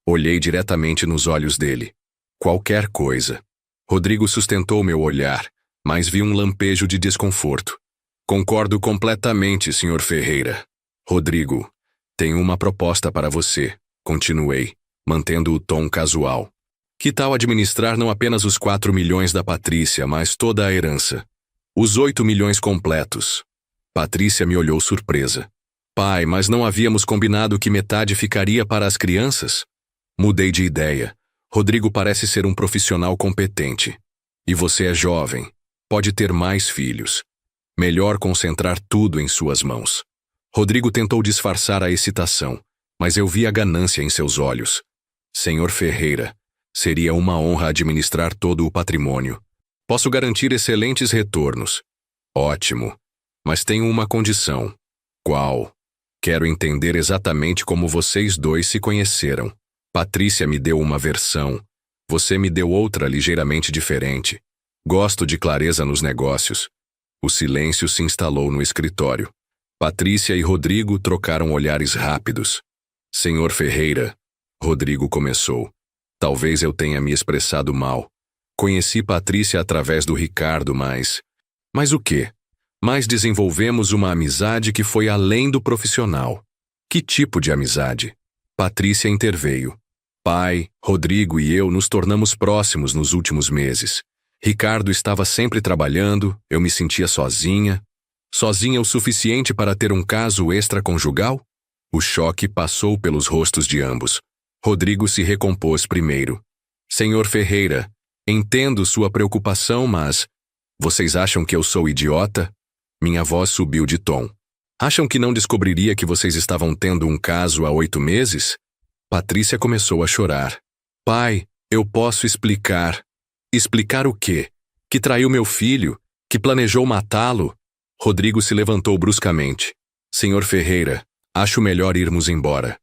Olhei diretamente nos olhos dele. Qualquer coisa. Rodrigo sustentou meu olhar, mas vi um lampejo de desconforto. Concordo completamente, Sr. Ferreira. Rodrigo, tenho uma proposta para você, continuei, mantendo o tom casual. Que tal administrar não apenas os 4 milhões da Patrícia, mas toda a herança? Os 8 milhões completos. Patrícia me olhou surpresa. Pai, mas não havíamos combinado que metade ficaria para as crianças? Mudei de ideia. Rodrigo parece ser um profissional competente. E você é jovem. Pode ter mais filhos. Melhor concentrar tudo em suas mãos. Rodrigo tentou disfarçar a excitação, mas eu vi a ganância em seus olhos. Senhor Ferreira, seria uma honra administrar todo o patrimônio. Posso garantir excelentes retornos. Ótimo. Mas tenho uma condição. Qual? Quero entender exatamente como vocês dois se conheceram. Patrícia me deu uma versão. Você me deu outra ligeiramente diferente. Gosto de clareza nos negócios. O silêncio se instalou no escritório. Patrícia e Rodrigo trocaram olhares rápidos. Senhor Ferreira, Rodrigo começou. Talvez eu tenha me expressado mal. Conheci Patrícia através do Ricardo, mas... Mas o quê? Mas desenvolvemos uma amizade que foi além do profissional. Que tipo de amizade? Patrícia interveio. Pai, Rodrigo e eu nos tornamos próximos nos últimos meses. Ricardo estava sempre trabalhando, eu me sentia sozinha. Sozinha o suficiente para ter um caso extraconjugal? O choque passou pelos rostos de ambos. Rodrigo se recompôs primeiro. Senhor Ferreira, entendo sua preocupação, mas... Vocês acham que eu sou idiota? Minha voz subiu de tom. Acham que não descobriria que vocês estavam tendo um caso há 8 meses? Patrícia começou a chorar. Pai, eu posso explicar. Explicar o quê? Que traiu meu filho? Que planejou matá-lo? Rodrigo se levantou bruscamente. Senhor Ferreira, acho melhor irmos embora.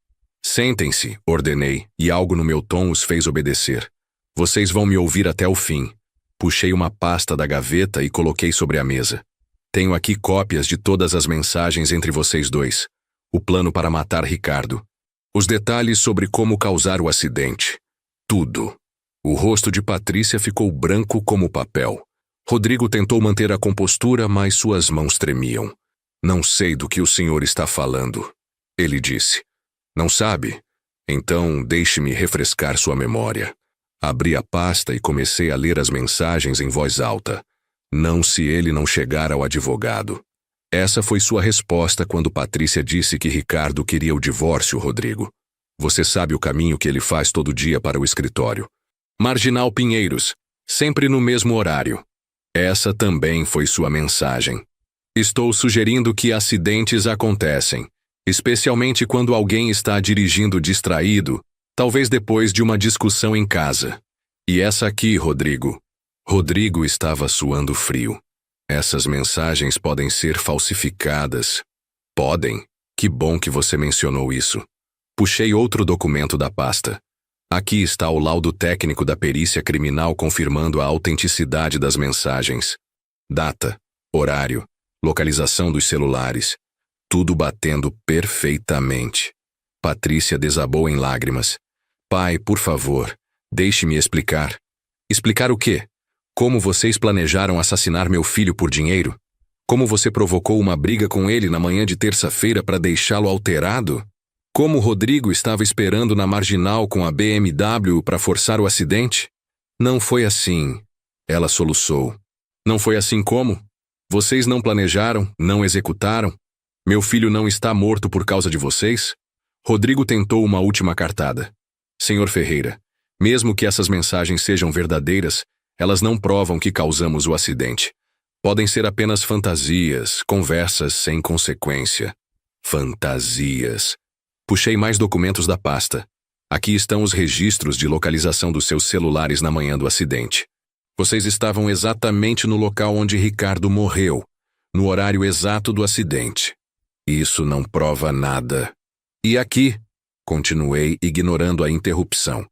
Sentem-se, ordenei, e algo no meu tom os fez obedecer. Vocês vão me ouvir até o fim. Puxei uma pasta da gaveta e coloquei sobre a mesa. Tenho aqui cópias de todas as mensagens entre vocês dois. O plano para matar Ricardo. Os detalhes sobre como causar o acidente. Tudo. O rosto de Patrícia ficou branco como papel. Rodrigo tentou manter a compostura, mas suas mãos tremiam. Não sei do que o senhor está falando. Ele disse. Não sabe? Então deixe-me refrescar sua memória. Abri a pasta e comecei a ler as mensagens em voz alta. Não se ele não chegar ao advogado. Essa foi sua resposta quando Patrícia disse que Ricardo queria o divórcio, Rodrigo. Você sabe o caminho que ele faz todo dia para o escritório. Marginal Pinheiros, sempre no mesmo horário. Essa também foi sua mensagem. Estou sugerindo que acidentes acontecem, especialmente quando alguém está dirigindo distraído, talvez depois de uma discussão em casa. E essa aqui, Rodrigo. Rodrigo estava suando frio. Essas mensagens podem ser falsificadas. Podem? Que bom que você mencionou isso. Puxei outro documento da pasta. Aqui está o laudo técnico da perícia criminal confirmando a autenticidade das mensagens. Data, horário, localização dos celulares. Tudo batendo perfeitamente. Patrícia desabou em lágrimas. Pai, por favor, deixe-me explicar. Explicar o quê? Como vocês planejaram assassinar meu filho por dinheiro? Como você provocou uma briga com ele na manhã de terça-feira para deixá-lo alterado? Como Rodrigo estava esperando na marginal com a BMW para forçar o acidente? Não foi assim. Ela soluçou. Não foi assim como? Vocês não planejaram, não executaram? Meu filho não está morto por causa de vocês? Rodrigo tentou uma última cartada. Senhor Ferreira, mesmo que essas mensagens sejam verdadeiras, Elas não provam que causamos o acidente. Podem ser apenas fantasias, conversas sem consequência. Fantasias. Puxei mais documentos da pasta. Aqui estão os registros de localização dos seus celulares na manhã do acidente. Vocês estavam exatamente no local onde Ricardo morreu, no horário exato do acidente. Isso não prova nada. E aqui, continuei, ignorando a interrupção,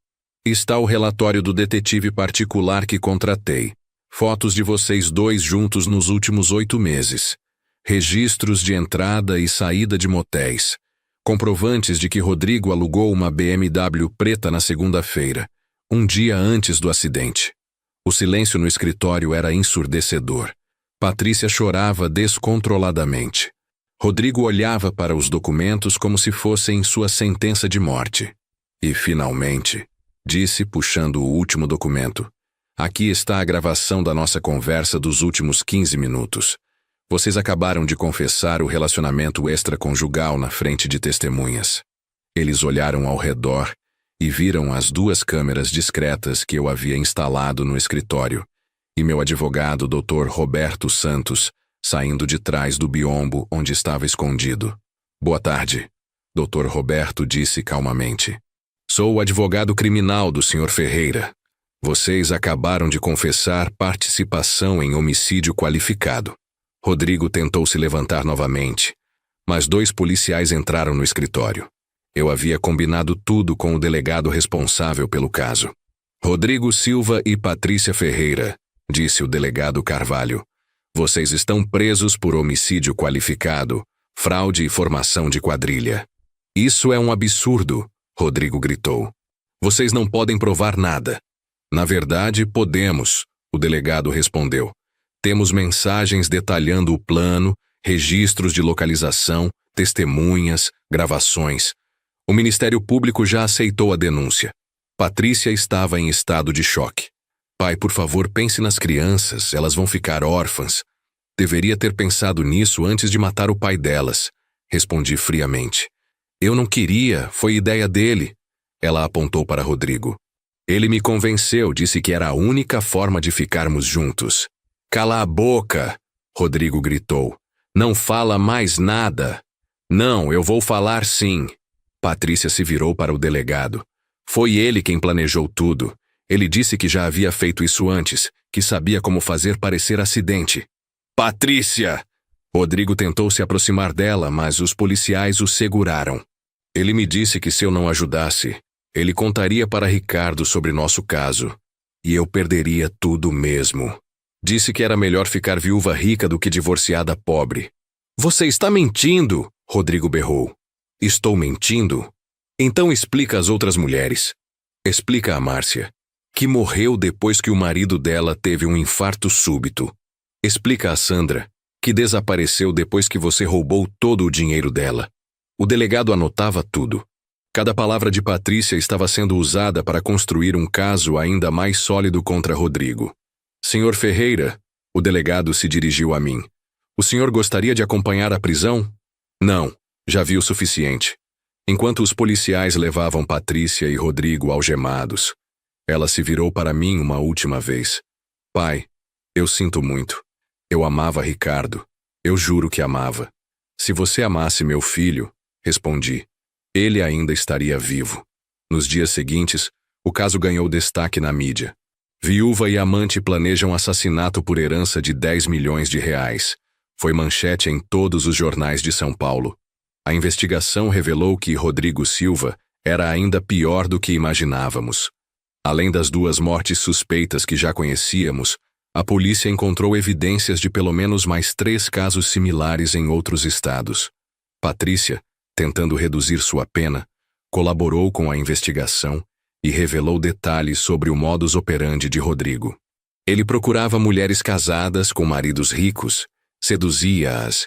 está o relatório do detetive particular que contratei. Fotos de vocês dois juntos nos últimos 8 meses. Registros de entrada e saída de motéis. Comprovantes de que Rodrigo alugou uma BMW preta na segunda-feira, um dia antes do acidente. O silêncio no escritório era ensurdecedor. Patrícia chorava descontroladamente. Rodrigo olhava para os documentos como se fossem sua sentença de morte. E, finalmente, disse, puxando o último documento, aqui está a gravação da nossa conversa dos últimos 15 minutos. Vocês acabaram de confessar o relacionamento extraconjugal na frente de testemunhas. Eles olharam ao redor e viram as 2 câmeras discretas que eu havia instalado no escritório, e meu advogado, Dr. Roberto Santos, saindo de trás do biombo onde estava escondido. Boa tarde, Dr. Roberto disse calmamente. Sou o advogado criminal do Sr. Ferreira. Vocês acabaram de confessar participação em homicídio qualificado. Rodrigo tentou se levantar novamente, mas 2 policiais entraram no escritório. Eu havia combinado tudo com o delegado responsável pelo caso. Rodrigo Silva e Patrícia Ferreira, disse o delegado Carvalho. Vocês estão presos por homicídio qualificado, fraude e formação de quadrilha. Isso é um absurdo, Rodrigo gritou. Vocês não podem provar nada. Na verdade, podemos, o delegado respondeu. Temos mensagens detalhando o plano, registros de localização, testemunhas, gravações. O Ministério Público já aceitou a denúncia. Patrícia estava em estado de choque. Pai, por favor, pense nas crianças, elas vão ficar órfãs. Deveria ter pensado nisso antes de matar o pai delas, respondi friamente. Eu não queria, foi ideia dele. Ela apontou para Rodrigo. Ele me convenceu, disse que era a única forma de ficarmos juntos. Cala a boca, Rodrigo gritou. Não fala mais nada. Não, eu vou falar sim. Patrícia se virou para o delegado. Foi ele quem planejou tudo. Ele disse que já havia feito isso antes, que sabia como fazer parecer acidente. Patrícia! Rodrigo tentou se aproximar dela, mas os policiais o seguraram. Ele me disse que se eu não ajudasse, ele contaria para Ricardo sobre nosso caso. E eu perderia tudo mesmo. Disse que era melhor ficar viúva rica do que divorciada pobre. Você está mentindo, Rodrigo berrou. Estou mentindo? Então explica às outras mulheres. Explica a Márcia, que morreu depois que o marido dela teve um infarto súbito. Explica a Sandra, que desapareceu depois que você roubou todo o dinheiro dela. O delegado anotava tudo. Cada palavra de Patrícia estava sendo usada para construir um caso ainda mais sólido contra Rodrigo. Senhor Ferreira, o delegado se dirigiu a mim. O senhor gostaria de acompanhar a prisão? Não, já vi o suficiente. Enquanto os policiais levavam Patrícia e Rodrigo algemados, ela se virou para mim uma última vez. Pai, eu sinto muito. Eu amava Ricardo. Eu juro que amava. Se você amasse meu filho, respondi, ele ainda estaria vivo. Nos dias seguintes, o caso ganhou destaque na mídia. Viúva e amante planejam assassinato por herança de 10 milhões de reais. Foi manchete em todos os jornais de São Paulo. A investigação revelou que Rodrigo Silva era ainda pior do que imaginávamos. Além das 2 mortes suspeitas que já conhecíamos, a polícia encontrou evidências de pelo menos mais 3 casos similares em outros estados. Patrícia, tentando reduzir sua pena, colaborou com a investigação e revelou detalhes sobre o modus operandi de Rodrigo. Ele procurava mulheres casadas com maridos ricos, seduzia-as,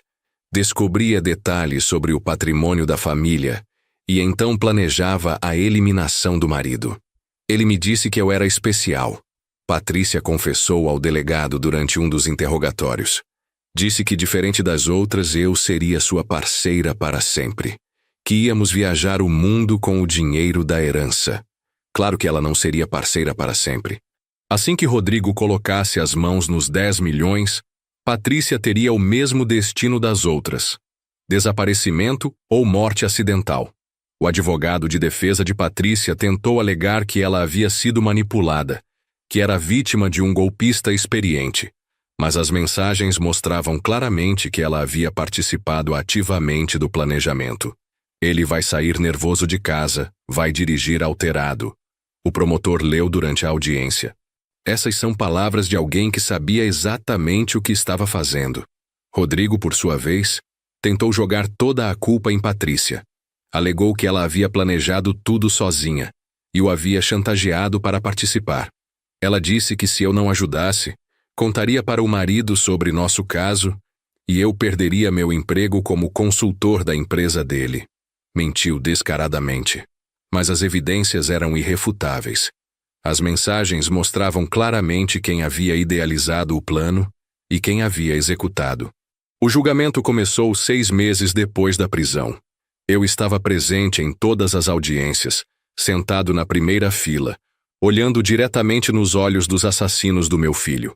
descobria detalhes sobre o patrimônio da família e então planejava a eliminação do marido. Ele me disse que eu era especial. Patrícia confessou ao delegado durante um dos interrogatórios. Disse que, diferente das outras, eu seria sua parceira para sempre. Que íamos viajar o mundo com o dinheiro da herança. Claro que ela não seria parceira para sempre. Assim que Rodrigo colocasse as mãos nos 10 milhões, Patrícia teria o mesmo destino das outras: desaparecimento ou morte acidental. O advogado de defesa de Patrícia tentou alegar que ela havia sido manipulada, que era vítima de um golpista experiente, mas as mensagens mostravam claramente que ela havia participado ativamente do planejamento. Ele vai sair nervoso de casa, vai dirigir alterado. O promotor leu durante a audiência. Essas são palavras de alguém que sabia exatamente o que estava fazendo. Rodrigo, por sua vez, tentou jogar toda a culpa em Patrícia. Alegou que ela havia planejado tudo sozinha e o havia chantageado para participar. Ela disse que se eu não ajudasse, contaria para o marido sobre nosso caso e eu perderia meu emprego como consultor da empresa dele. Mentiu descaradamente. Mas as evidências eram irrefutáveis. As mensagens mostravam claramente quem havia idealizado o plano e quem havia executado. O julgamento começou 6 meses depois da prisão. Eu estava presente em todas as audiências, sentado na primeira fila, olhando diretamente nos olhos dos assassinos do meu filho.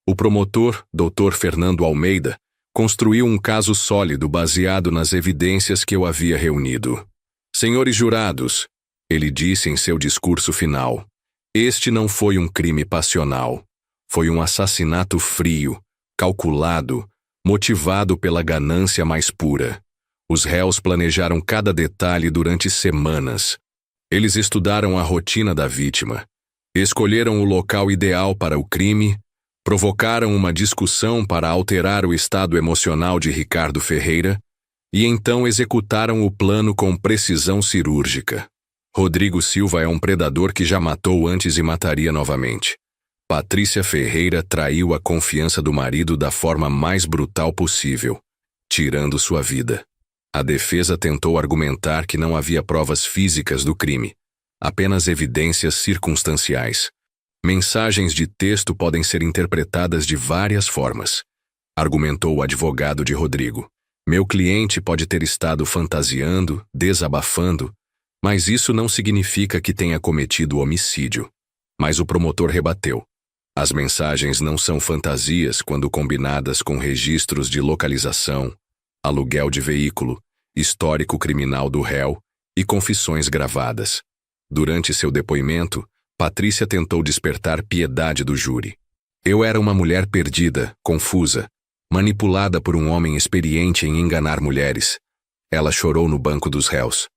O promotor, Dr. Fernando Almeida, construiu um caso sólido baseado nas evidências que eu havia reunido. Senhores jurados, ele disse em seu discurso final, este não foi um crime passional. Foi um assassinato frio, calculado, motivado pela ganância mais pura. Os réus planejaram cada detalhe durante semanas. Eles estudaram a rotina da vítima, escolheram o local ideal para o crime, provocaram uma discussão para alterar o estado emocional de Ricardo Ferreira e então executaram o plano com precisão cirúrgica. Rodrigo Silva é um predador que já matou antes e mataria novamente. Patrícia Ferreira traiu a confiança do marido da forma mais brutal possível, tirando sua vida. A defesa tentou argumentar que não havia provas físicas do crime, apenas evidências circunstanciais. Mensagens de texto podem ser interpretadas de várias formas, argumentou o advogado de Rodrigo. Meu cliente pode ter estado fantasiando, desabafando, mas isso não significa que tenha cometido homicídio. Mas o promotor rebateu. As mensagens não são fantasias quando combinadas com registros de localização, aluguel de veículo, histórico criminal do réu e confissões gravadas. Durante seu depoimento, Patrícia tentou despertar piedade do júri. Eu era uma mulher perdida, confusa, manipulada por um homem experiente em enganar mulheres. Ela chorou no banco dos réus.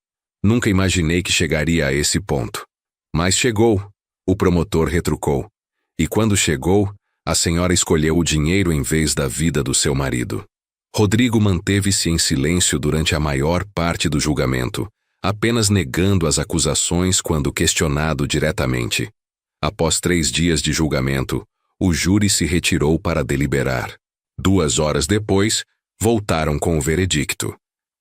Nunca imaginei que chegaria a esse ponto. Mas chegou, o promotor retrucou. E quando chegou, a senhora escolheu o dinheiro em vez da vida do seu marido. Rodrigo manteve-se em silêncio durante a maior parte do julgamento, apenas negando as acusações quando questionado diretamente. Após 3 dias de julgamento, o júri se retirou para deliberar. 2 horas depois, voltaram com o veredicto.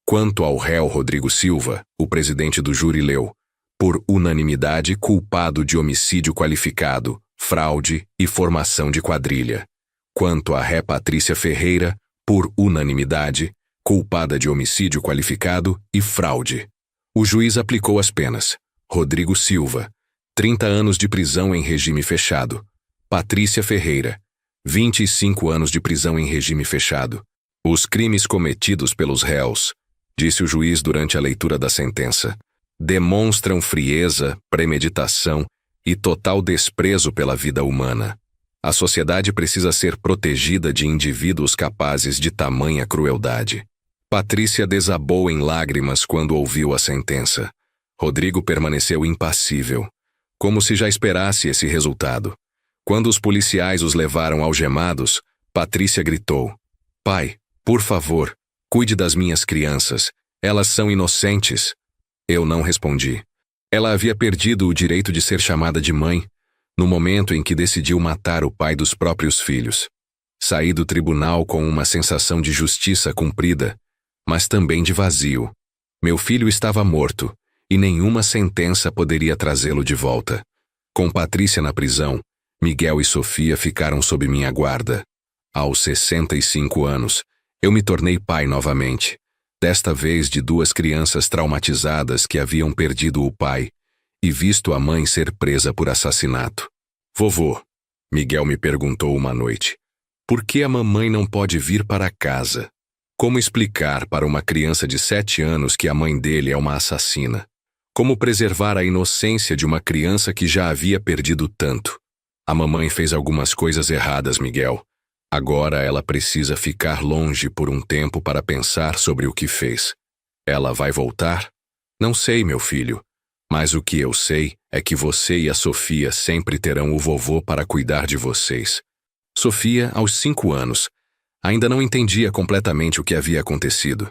Quanto ao réu Rodrigo Silva, o presidente do júri leu, por unanimidade culpado de homicídio qualificado, fraude e formação de quadrilha. Quanto à ré Patrícia Ferreira, por unanimidade, culpada de homicídio qualificado e fraude. O juiz aplicou as penas. Rodrigo Silva, 30 anos de prisão em regime fechado. Patrícia Ferreira, 25 anos de prisão em regime fechado. Os crimes cometidos pelos réus, disse o juiz durante a leitura da sentença, demonstram frieza, premeditação e total desprezo pela vida humana. A sociedade precisa ser protegida de indivíduos capazes de tamanha crueldade. Patrícia desabou em lágrimas quando ouviu a sentença. Rodrigo permaneceu impassível, como se já esperasse esse resultado. Quando os policiais os levaram algemados, Patrícia gritou: "Pai, por favor, cuide das minhas crianças. Elas são inocentes." Eu não respondi. Ela havia perdido o direito de ser chamada de mãe, no momento em que decidiu matar o pai dos próprios filhos. Saí do tribunal com uma sensação de justiça cumprida, mas também de vazio. Meu filho estava morto, e nenhuma sentença poderia trazê-lo de volta. Com Patrícia na prisão, Miguel e Sofia ficaram sob minha guarda. Aos 65 anos, eu me tornei pai novamente, desta vez de 2 crianças traumatizadas que haviam perdido o pai e visto a mãe ser presa por assassinato. "Vovô", Miguel me perguntou uma noite. Por que a mamãe não pode vir para casa? Como explicar para uma criança de 7 anos que a mãe dele é uma assassina? Como preservar a inocência de uma criança que já havia perdido tanto? A mamãe fez algumas coisas erradas, Miguel. Agora ela precisa ficar longe por um tempo para pensar sobre o que fez. Ela vai voltar? Não sei, meu filho. Mas o que eu sei é que você e a Sofia sempre terão o vovô para cuidar de vocês. Sofia, aos 5 anos, ainda não entendia completamente o que havia acontecido.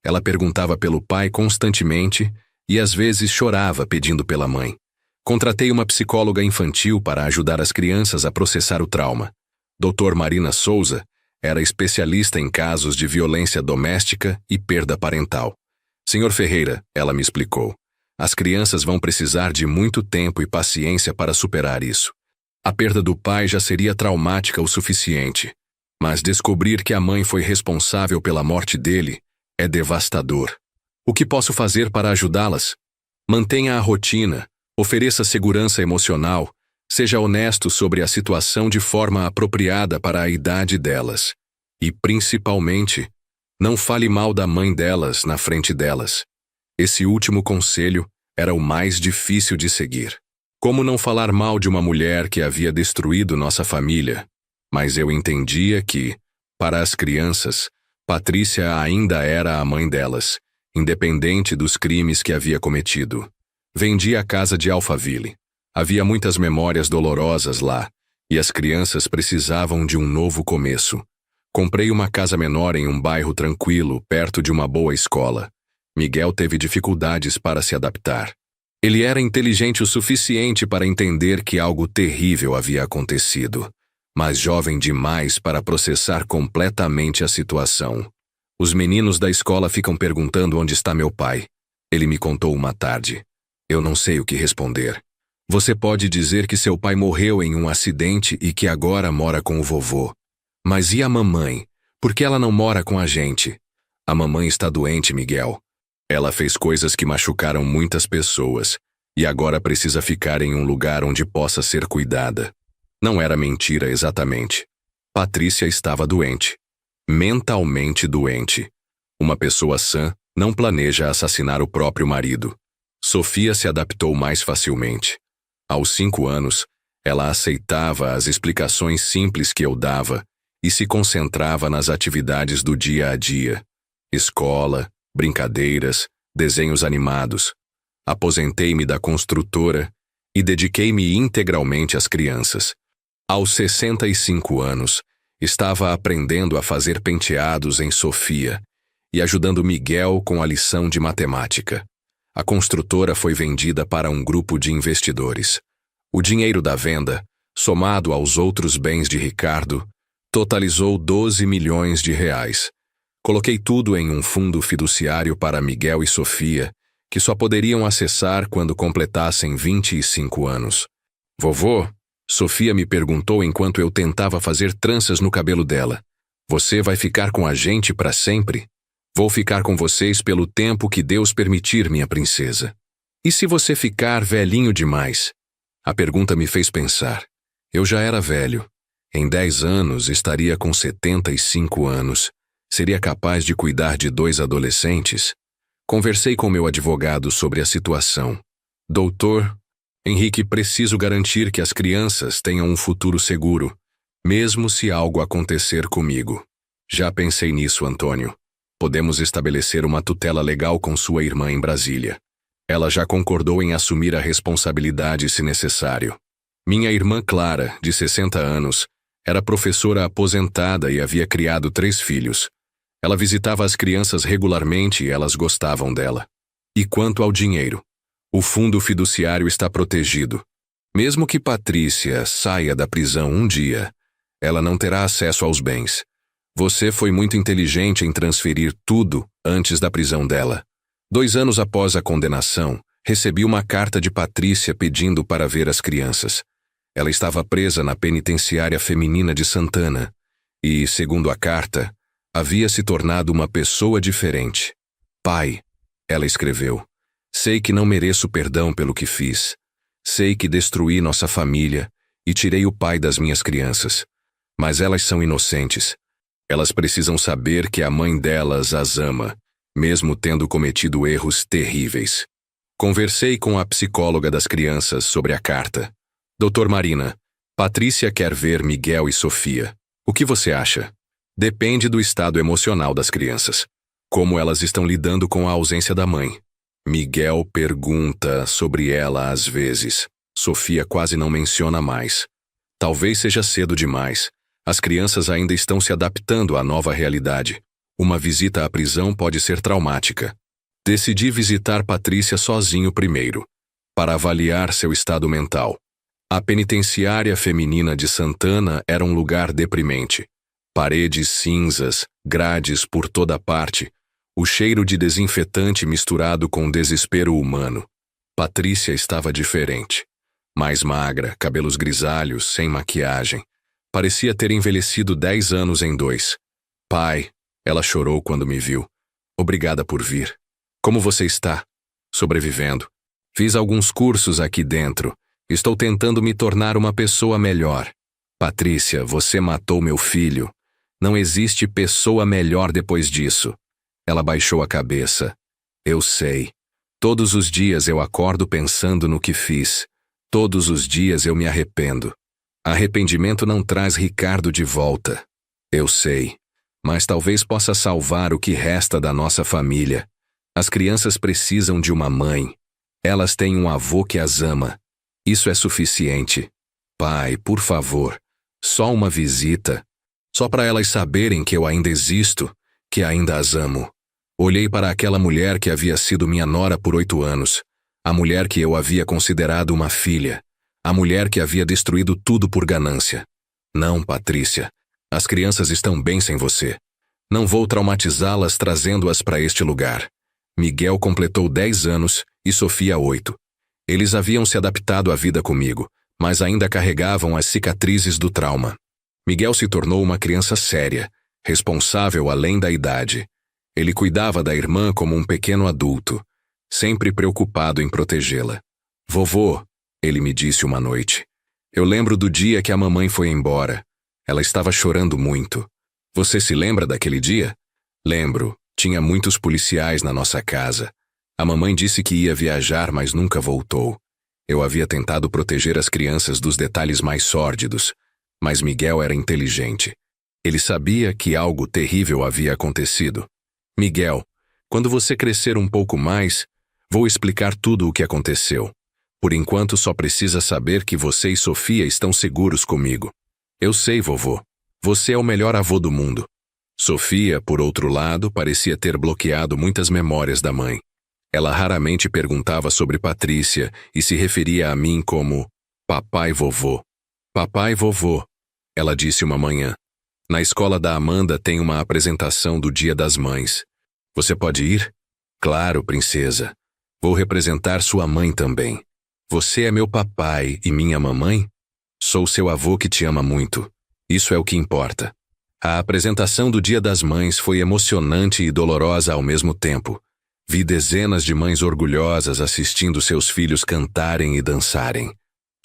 Ela perguntava pelo pai constantemente e às vezes chorava pedindo pela mãe. Contratei uma psicóloga infantil para ajudar as crianças a processar o trauma. Dr. Marina Souza era especialista em casos de violência doméstica e perda parental. Senhor Ferreira, ela me explicou, as crianças vão precisar de muito tempo e paciência para superar isso. A perda do pai já seria traumática o suficiente, mas descobrir que a mãe foi responsável pela morte dele é devastador. O que posso fazer para ajudá-las? Mantenha a rotina, ofereça segurança emocional, seja honesto sobre a situação de forma apropriada para a idade delas. E, principalmente, não fale mal da mãe delas na frente delas. Esse último conselho era o mais difícil de seguir. Como não falar mal de uma mulher que havia destruído nossa família? Mas eu entendia que, para as crianças, Patrícia ainda era a mãe delas, independente dos crimes que havia cometido. Vendi a casa de Alphaville. Havia muitas memórias dolorosas lá, e as crianças precisavam de um novo começo. Comprei uma casa menor em um bairro tranquilo, perto de uma boa escola. Miguel teve dificuldades para se adaptar. Ele era inteligente o suficiente para entender que algo terrível havia acontecido, mas jovem demais para processar completamente a situação. Os meninos da escola ficam perguntando onde está meu pai. Ele me contou uma tarde. Eu não sei o que responder. Você pode dizer que seu pai morreu em um acidente e que agora mora com o vovô. Mas e a mamãe? Por que ela não mora com a gente? A mamãe está doente, Miguel. Ela fez coisas que machucaram muitas pessoas e agora precisa ficar em um lugar onde possa ser cuidada. Não era mentira exatamente. Patrícia estava doente. Mentalmente doente. Uma pessoa sã não planeja assassinar o próprio marido. Sofia se adaptou mais facilmente. Aos 5 anos, ela aceitava as explicações simples que eu dava e se concentrava nas atividades do dia a dia. Escola, brincadeiras, desenhos animados. Aposentei-me da construtora e dediquei-me integralmente às crianças. Aos 65 anos, estava aprendendo a fazer penteados em Sofia e ajudando Miguel com a lição de matemática. A construtora foi vendida para um grupo de investidores. O dinheiro da venda, somado aos outros bens de Ricardo, totalizou 12 milhões de reais. Coloquei tudo em um fundo fiduciário para Miguel e Sofia, que só poderiam acessar quando completassem 25 anos. Vovô, Sofia me perguntou enquanto eu tentava fazer tranças no cabelo dela. Você vai ficar com a gente para sempre? Vou ficar com vocês pelo tempo que Deus permitir, minha princesa. E se você ficar velhinho demais? A pergunta me fez pensar. Eu já era velho. Em 10 anos estaria com 75 anos. Seria capaz de cuidar de 2 adolescentes? Conversei com meu advogado sobre a situação. Doutor, Henrique, preciso garantir que as crianças tenham um futuro seguro, mesmo se algo acontecer comigo. Já pensei nisso, Antônio. Podemos estabelecer uma tutela legal com sua irmã em Brasília. Ela já concordou em assumir a responsabilidade se necessário. Minha irmã Clara, de 60 anos, era professora aposentada e havia criado 3 filhos. Ela visitava as crianças regularmente e elas gostavam dela. E quanto ao dinheiro? O fundo fiduciário está protegido. Mesmo que Patrícia saia da prisão um dia, ela não terá acesso aos bens. Você foi muito inteligente em transferir tudo antes da prisão dela. 2 anos após a condenação, recebi uma carta de Patrícia pedindo para ver as crianças. Ela estava presa na penitenciária feminina de Santana e, segundo a carta, havia se tornado uma pessoa diferente. Pai, ela escreveu, sei que não mereço perdão pelo que fiz. Sei que destruí nossa família e tirei o pai das minhas crianças. Mas elas são inocentes. Elas precisam saber que a mãe delas as ama, mesmo tendo cometido erros terríveis. Conversei com a psicóloga das crianças sobre a carta. Doutor Marina, Patrícia quer ver Miguel e Sofia. O que você acha? Depende do estado emocional das crianças. Como elas estão lidando com a ausência da mãe. Miguel pergunta sobre ela às vezes. Sofia quase não menciona mais. Talvez seja cedo demais. As crianças ainda estão se adaptando à nova realidade. Uma visita à prisão pode ser traumática. Decidi visitar Patrícia sozinho primeiro, para avaliar seu estado mental. A penitenciária feminina de Santana era um lugar deprimente. Paredes cinzas, grades por toda parte, o cheiro de desinfetante misturado com desespero humano. Patrícia estava diferente. Mais magra, cabelos grisalhos, sem maquiagem. Parecia ter envelhecido 10 anos em 2. Pai, ela chorou quando me viu. Obrigada por vir. Como você está? Sobrevivendo. Fiz alguns cursos aqui dentro. Estou tentando me tornar uma pessoa melhor. Patrícia, você matou meu filho. Não existe pessoa melhor depois disso. Ela baixou a cabeça. Eu sei. Todos os dias eu acordo pensando no que fiz. Todos os dias eu me arrependo. Arrependimento não traz Ricardo de volta. Eu sei. Mas talvez possa salvar o que resta da nossa família. As crianças precisam de uma mãe. Elas têm um avô que as ama. Isso é suficiente. Pai, por favor. Só uma visita. Só para elas saberem que eu ainda existo, que ainda as amo. Olhei para aquela mulher que havia sido minha nora por 8 anos. A mulher que eu havia considerado uma filha. A mulher que havia destruído tudo por ganância. Não, Patrícia. As crianças estão bem sem você. Não vou traumatizá-las trazendo-as para este lugar. Miguel completou 10 anos e Sofia 8. Eles haviam se adaptado à vida comigo, mas ainda carregavam as cicatrizes do trauma. Miguel se tornou uma criança séria, responsável além da idade. Ele cuidava da irmã como um pequeno adulto, sempre preocupado em protegê-la. Vovô, ele me disse uma noite. Eu lembro do dia que a mamãe foi embora. Ela estava chorando muito. Você se lembra daquele dia? Lembro. Tinha muitos policiais na nossa casa. A mamãe disse que ia viajar, mas nunca voltou. Eu havia tentado proteger as crianças dos detalhes mais sórdidos, mas Miguel era inteligente. Ele sabia que algo terrível havia acontecido. Miguel, quando você crescer um pouco mais, vou explicar tudo o que aconteceu. Por enquanto só precisa saber que você e Sofia estão seguros comigo. Eu sei, vovô. Você é o melhor avô do mundo. Sofia, por outro lado, parecia ter bloqueado muitas memórias da mãe. Ela raramente perguntava sobre Patrícia e se referia a mim como papai vovô. Papai vovô, ela disse uma manhã. Na escola da Amanda tem uma apresentação do Dia das Mães. Você pode ir? Claro, princesa. Vou representar sua mãe também. Você é meu papai e minha mamãe? Sou seu avô que te ama muito. Isso é o que importa. A apresentação do Dia das Mães foi emocionante e dolorosa ao mesmo tempo. Vi dezenas de mães orgulhosas assistindo seus filhos cantarem e dançarem.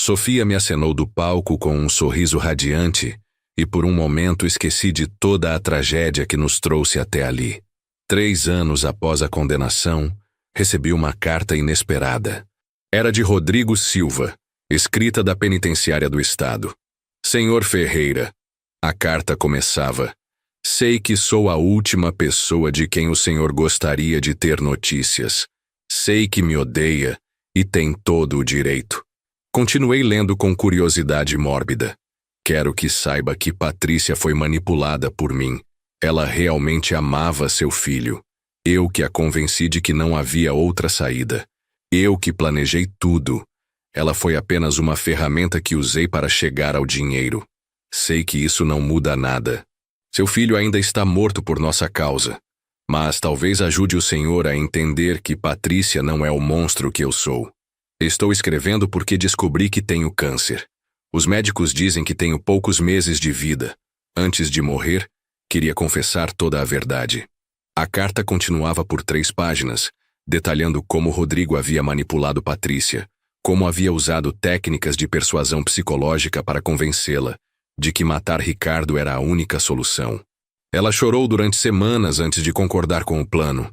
Sofia me acenou do palco com um sorriso radiante e por um momento esqueci de toda a tragédia que nos trouxe até ali. 3 anos após a condenação, recebi uma carta inesperada. Era de Rodrigo Silva, escrita da penitenciária do estado. Senhor Ferreira, a carta começava: sei que sou a última pessoa de quem o senhor gostaria de ter notícias. Sei que me odeia e tem todo o direito. Continuei lendo com curiosidade mórbida. Quero que saiba que Patrícia foi manipulada por mim. Ela realmente amava seu filho. Eu que a convenci de que não havia outra saída. Eu que planejei tudo. Ela foi apenas uma ferramenta que usei para chegar ao dinheiro. Sei que isso não muda nada. Seu filho ainda está morto por nossa causa. Mas talvez ajude o senhor a entender que Patrícia não é o monstro que eu sou. Estou escrevendo porque descobri que tenho câncer. Os médicos dizem que tenho poucos meses de vida. Antes de morrer, queria confessar toda a verdade. A carta continuava por 3 páginas, detalhando como Rodrigo havia manipulado Patrícia, como havia usado técnicas de persuasão psicológica para convencê-la de que matar Ricardo era a única solução. Ela chorou durante semanas antes de concordar com o plano.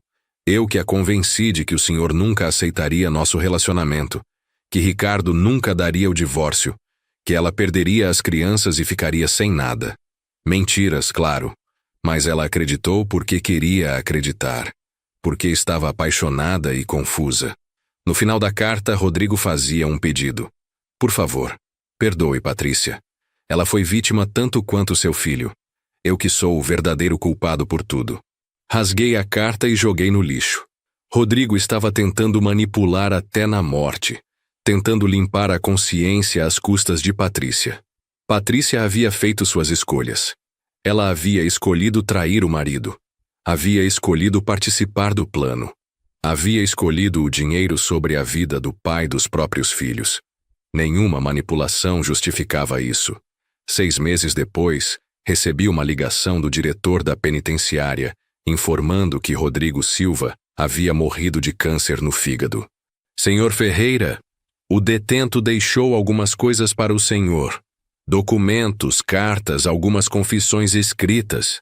Eu que a convenci de que o senhor nunca aceitaria nosso relacionamento, que Ricardo nunca daria o divórcio, que ela perderia as crianças e ficaria sem nada. Mentiras, claro, mas ela acreditou porque queria acreditar, porque estava apaixonada e confusa. No final da carta, Rodrigo fazia um pedido. Por favor, perdoe Patrícia. Ela foi vítima tanto quanto seu filho. Eu que sou o verdadeiro culpado por tudo. Rasguei a carta e joguei no lixo. Rodrigo estava tentando manipular até na morte, tentando limpar a consciência às custas de Patrícia. Patrícia havia feito suas escolhas. Ela havia escolhido trair o marido. Havia escolhido participar do plano. Havia escolhido o dinheiro sobre a vida do pai dos próprios filhos. Nenhuma manipulação justificava isso. 6 meses depois, recebi uma ligação do diretor da penitenciária, informando que Rodrigo Silva havia morrido de câncer no fígado. Senhor Ferreira, o detento deixou algumas coisas para o senhor. Documentos, cartas, algumas confissões escritas.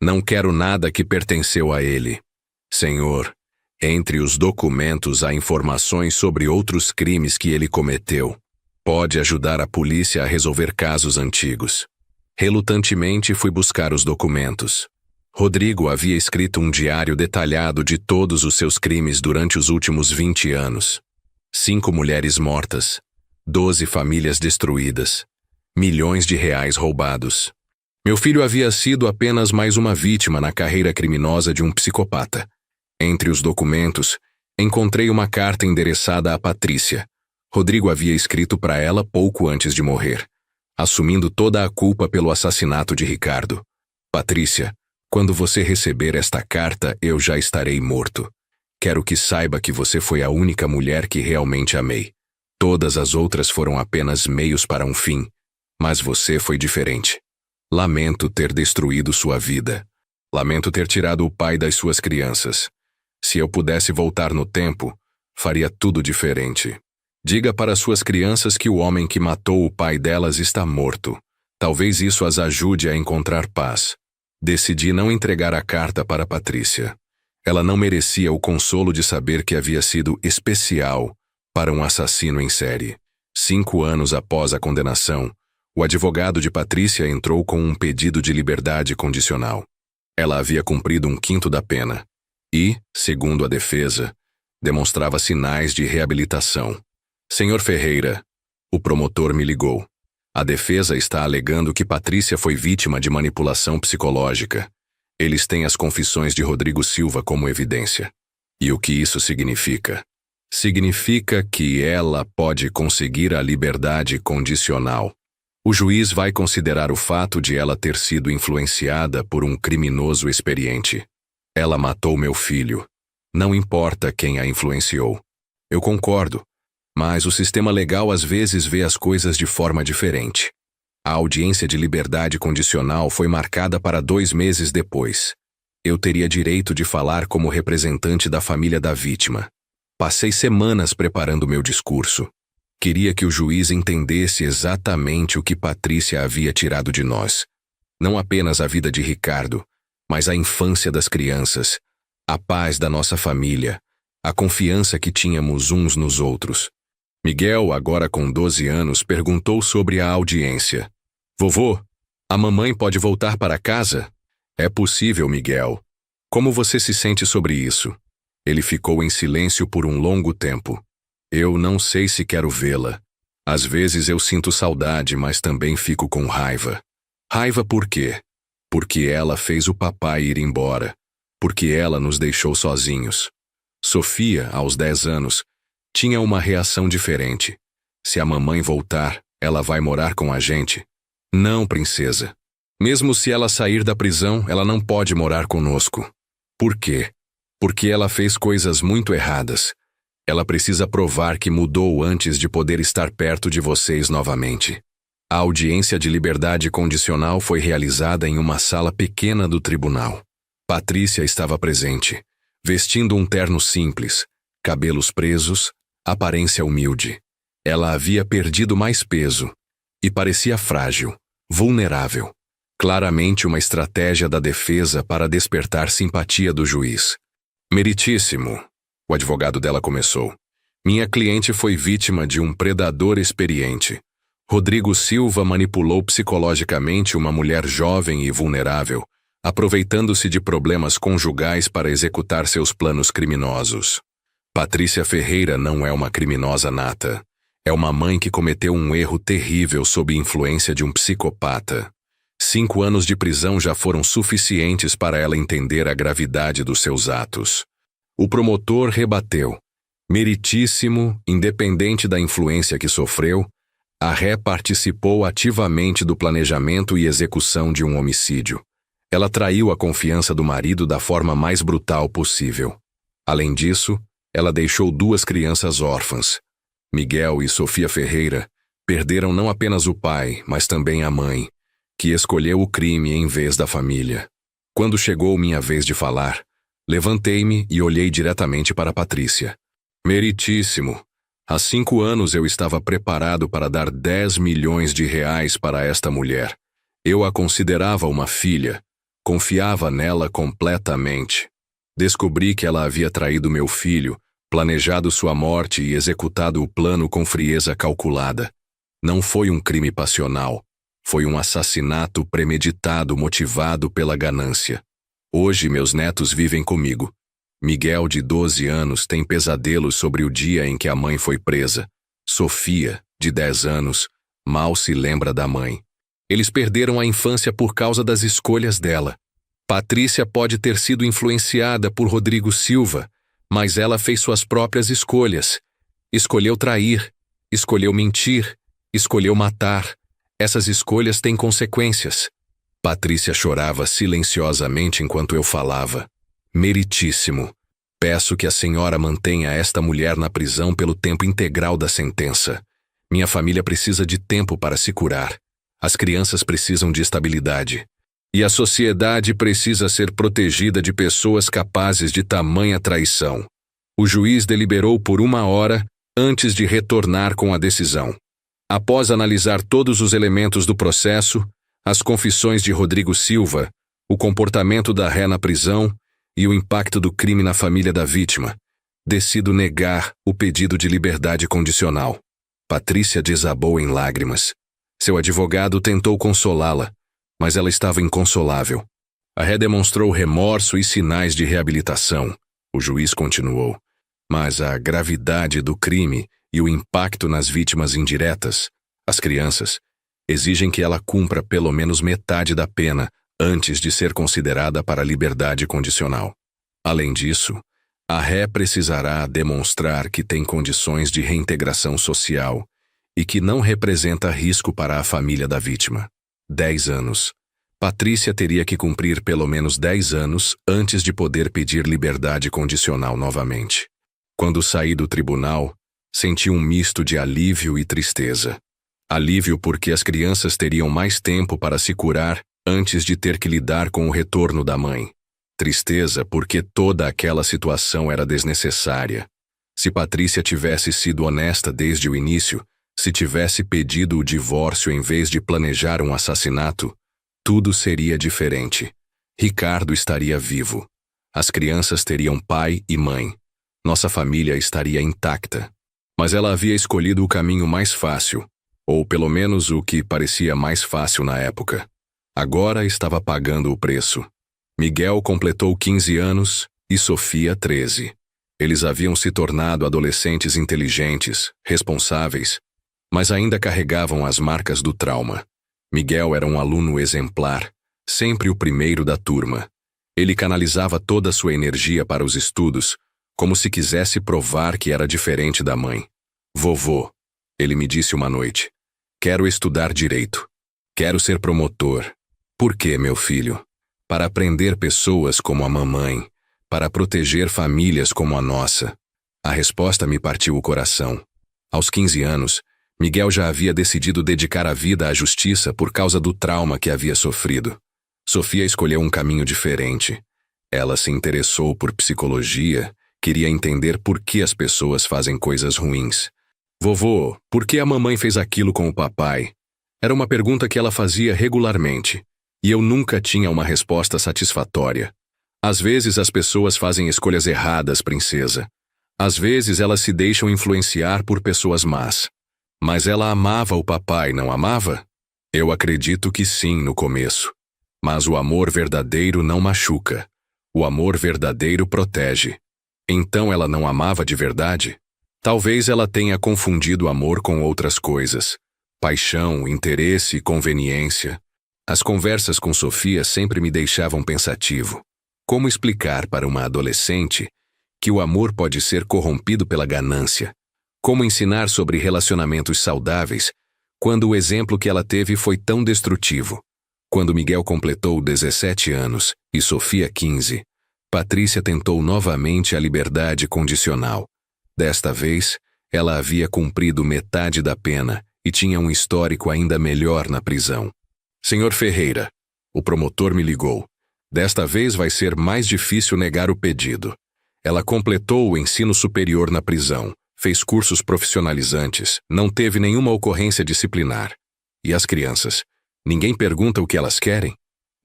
Não quero nada que pertenceu a ele. Senhor, entre os documentos há informações sobre outros crimes que ele cometeu. Pode ajudar a polícia a resolver casos antigos. Relutantemente fui buscar os documentos. Rodrigo havia escrito um diário detalhado de todos os seus crimes durante os últimos 20 anos. 5 mulheres mortas, 12 famílias destruídas, milhões de reais roubados. Meu filho havia sido apenas mais uma vítima na carreira criminosa de um psicopata. Entre os documentos, encontrei uma carta endereçada a Patrícia. Rodrigo havia escrito para ela pouco antes de morrer, assumindo toda a culpa pelo assassinato de Ricardo. Patrícia, quando você receber esta carta, eu já estarei morto. Quero que saiba que você foi a única mulher que realmente amei. Todas as outras foram apenas meios para um fim, mas você foi diferente. Lamento ter destruído sua vida. Lamento ter tirado o pai das suas crianças. Se eu pudesse voltar no tempo, faria tudo diferente. Diga para suas crianças que o homem que matou o pai delas está morto. Talvez isso as ajude a encontrar paz. Decidi não entregar a carta para Patrícia. Ela não merecia o consolo de saber que havia sido especial para um assassino em série. 5 anos após a condenação, o advogado de Patrícia entrou com um pedido de liberdade condicional. Ela havia cumprido 1/5 da pena e, segundo a defesa, demonstrava sinais de reabilitação. Senhor Ferreira, o promotor me ligou. A defesa está alegando que Patrícia foi vítima de manipulação psicológica. Eles têm as confissões de Rodrigo Silva como evidência. E o que isso significa? Significa que ela pode conseguir a liberdade condicional. O juiz vai considerar o fato de ela ter sido influenciada por um criminoso experiente. Ela matou meu filho. Não importa quem a influenciou. Eu concordo. Mas o sistema legal às vezes vê as coisas de forma diferente. A audiência de liberdade condicional foi marcada para 2 meses depois. Eu teria direito de falar como representante da família da vítima. Passei semanas preparando meu discurso. Queria que o juiz entendesse exatamente o que Patrícia havia tirado de nós. Não apenas a vida de Ricardo, mas a infância das crianças, a paz da nossa família, a confiança que tínhamos uns nos outros. Miguel, agora com 12 anos, perguntou sobre a audiência. Vovô, a mamãe pode voltar para casa? É possível, Miguel. Como você se sente sobre isso? Ele ficou em silêncio por um longo tempo. Eu não sei se quero vê-la. Às vezes eu sinto saudade, mas também fico com raiva. Raiva por quê? Porque ela fez o papai ir embora. Porque ela nos deixou sozinhos. Sofia, aos 10 anos, tinha uma reação diferente. Se a mamãe voltar, ela vai morar com a gente? Não, princesa. Mesmo se ela sair da prisão, ela não pode morar conosco. Por quê? Porque ela fez coisas muito erradas. Ela precisa provar que mudou antes de poder estar perto de vocês novamente. A audiência de liberdade condicional foi realizada em uma sala pequena do tribunal. Patrícia estava presente, vestindo um terno simples, cabelos presos, aparência humilde. Ela havia perdido mais peso e parecia frágil, vulnerável. Claramente uma estratégia da defesa para despertar simpatia do juiz. Meritíssimo, o advogado dela começou. Minha cliente foi vítima de um predador experiente. Rodrigo Silva manipulou psicologicamente uma mulher jovem e vulnerável, aproveitando-se de problemas conjugais para executar seus planos criminosos. Patrícia Ferreira não é uma criminosa nata. É uma mãe que cometeu um erro terrível sob influência de um psicopata. 5 anos de prisão já foram suficientes para ela entender a gravidade dos seus atos. O promotor rebateu. Meritíssimo, independente da influência que sofreu, a ré participou ativamente do planejamento e execução de um homicídio. Ela traiu a confiança do marido da forma mais brutal possível. Além disso, ela deixou 2 crianças órfãs. Miguel e Sofia Ferreira perderam não apenas o pai, mas também a mãe, que escolheu o crime em vez da família. Quando chegou minha vez de falar, levantei-me e olhei diretamente para Patrícia. Meritíssimo, há 5 anos eu estava preparado para dar 10 milhões de reais para esta mulher. Eu a considerava uma filha, confiava nela completamente. Descobri que ela havia traído meu filho, planejado sua morte e executado o plano com frieza calculada. Não foi um crime passional. Foi um assassinato premeditado motivado pela ganância. Hoje meus netos vivem comigo. Miguel, de 12 anos, tem pesadelos sobre o dia em que a mãe foi presa. Sofia, de 10 anos, mal se lembra da mãe. Eles perderam a infância por causa das escolhas dela. Patrícia pode ter sido influenciada por Rodrigo Silva, mas ela fez suas próprias escolhas. Escolheu trair, escolheu mentir, escolheu matar. Essas escolhas têm consequências. Patrícia chorava silenciosamente enquanto eu falava. Meritíssimo, peço que a senhora mantenha esta mulher na prisão pelo tempo integral da sentença. Minha família precisa de tempo para se curar. As crianças precisam de estabilidade. E a sociedade precisa ser protegida de pessoas capazes de tamanha traição. O juiz deliberou por 1 hora antes de retornar com a decisão. Após analisar todos os elementos do processo, as confissões de Rodrigo Silva, o comportamento da ré na prisão e o impacto do crime na família da vítima, decido negar o pedido de liberdade condicional. Patrícia desabou em lágrimas. Seu advogado tentou consolá-la, mas ela estava inconsolável. A ré demonstrou remorso e sinais de reabilitação. O juiz continuou. Mas a gravidade do crime e o impacto nas vítimas indiretas, as crianças, exigem que ela cumpra pelo menos metade da pena antes de ser considerada para liberdade condicional. Além disso, a ré precisará demonstrar que tem condições de reintegração social e que não representa risco para a família da vítima. 10 anos. Patrícia teria que cumprir pelo menos 10 anos antes de poder pedir liberdade condicional novamente. Quando saí do tribunal, senti um misto de alívio e tristeza. Alívio porque as crianças teriam mais tempo para se curar antes de ter que lidar com o retorno da mãe. Tristeza porque toda aquela situação era desnecessária. Se Patrícia tivesse sido honesta desde o início, se tivesse pedido o divórcio em vez de planejar um assassinato, tudo seria diferente. Ricardo estaria vivo. As crianças teriam pai e mãe. Nossa família estaria intacta. Mas ela havia escolhido o caminho mais fácil, ou pelo menos o que parecia mais fácil na época. Agora estava pagando o preço. Miguel completou 15 anos e Sofia 13. Eles haviam se tornado adolescentes inteligentes, responsáveis, mas ainda carregavam as marcas do trauma. Miguel era um aluno exemplar, sempre o primeiro da turma. Ele canalizava toda a sua energia para os estudos, como se quisesse provar que era diferente da mãe. Vovô, ele me disse uma noite, quero estudar direito. Quero ser promotor. Por quê, meu filho? Para aprender pessoas como a mamãe, para proteger famílias como a nossa. A resposta me partiu o coração. Aos 15 anos, Miguel já havia decidido dedicar a vida à justiça por causa do trauma que havia sofrido. Sofia escolheu um caminho diferente. Ela se interessou por psicologia, queria entender por que as pessoas fazem coisas ruins. Vovô, por que a mamãe fez aquilo com o papai? Era uma pergunta que ela fazia regularmente, e eu nunca tinha uma resposta satisfatória. Às vezes as pessoas fazem escolhas erradas, princesa. Às vezes elas se deixam influenciar por pessoas más. Mas ela amava o papai, não amava? Eu acredito que sim no começo. Mas o amor verdadeiro não machuca. O amor verdadeiro protege. Então ela não amava de verdade? Talvez ela tenha confundido amor com outras coisas. Paixão, interesse e conveniência. As conversas com Sofia sempre me deixavam pensativo. Como explicar para uma adolescente que o amor pode ser corrompido pela ganância? Como ensinar sobre relacionamentos saudáveis quando o exemplo que ela teve foi tão destrutivo? Quando Miguel completou 17 anos e Sofia 15, Patrícia tentou novamente a liberdade condicional. Desta vez, ela havia cumprido metade da pena e tinha um histórico ainda melhor na prisão. Senhor Ferreira, o promotor me ligou. Desta vez vai ser mais difícil negar o pedido. Ela completou o ensino superior na prisão, fez cursos profissionalizantes, não teve nenhuma ocorrência disciplinar. E as crianças? Ninguém pergunta o que elas querem?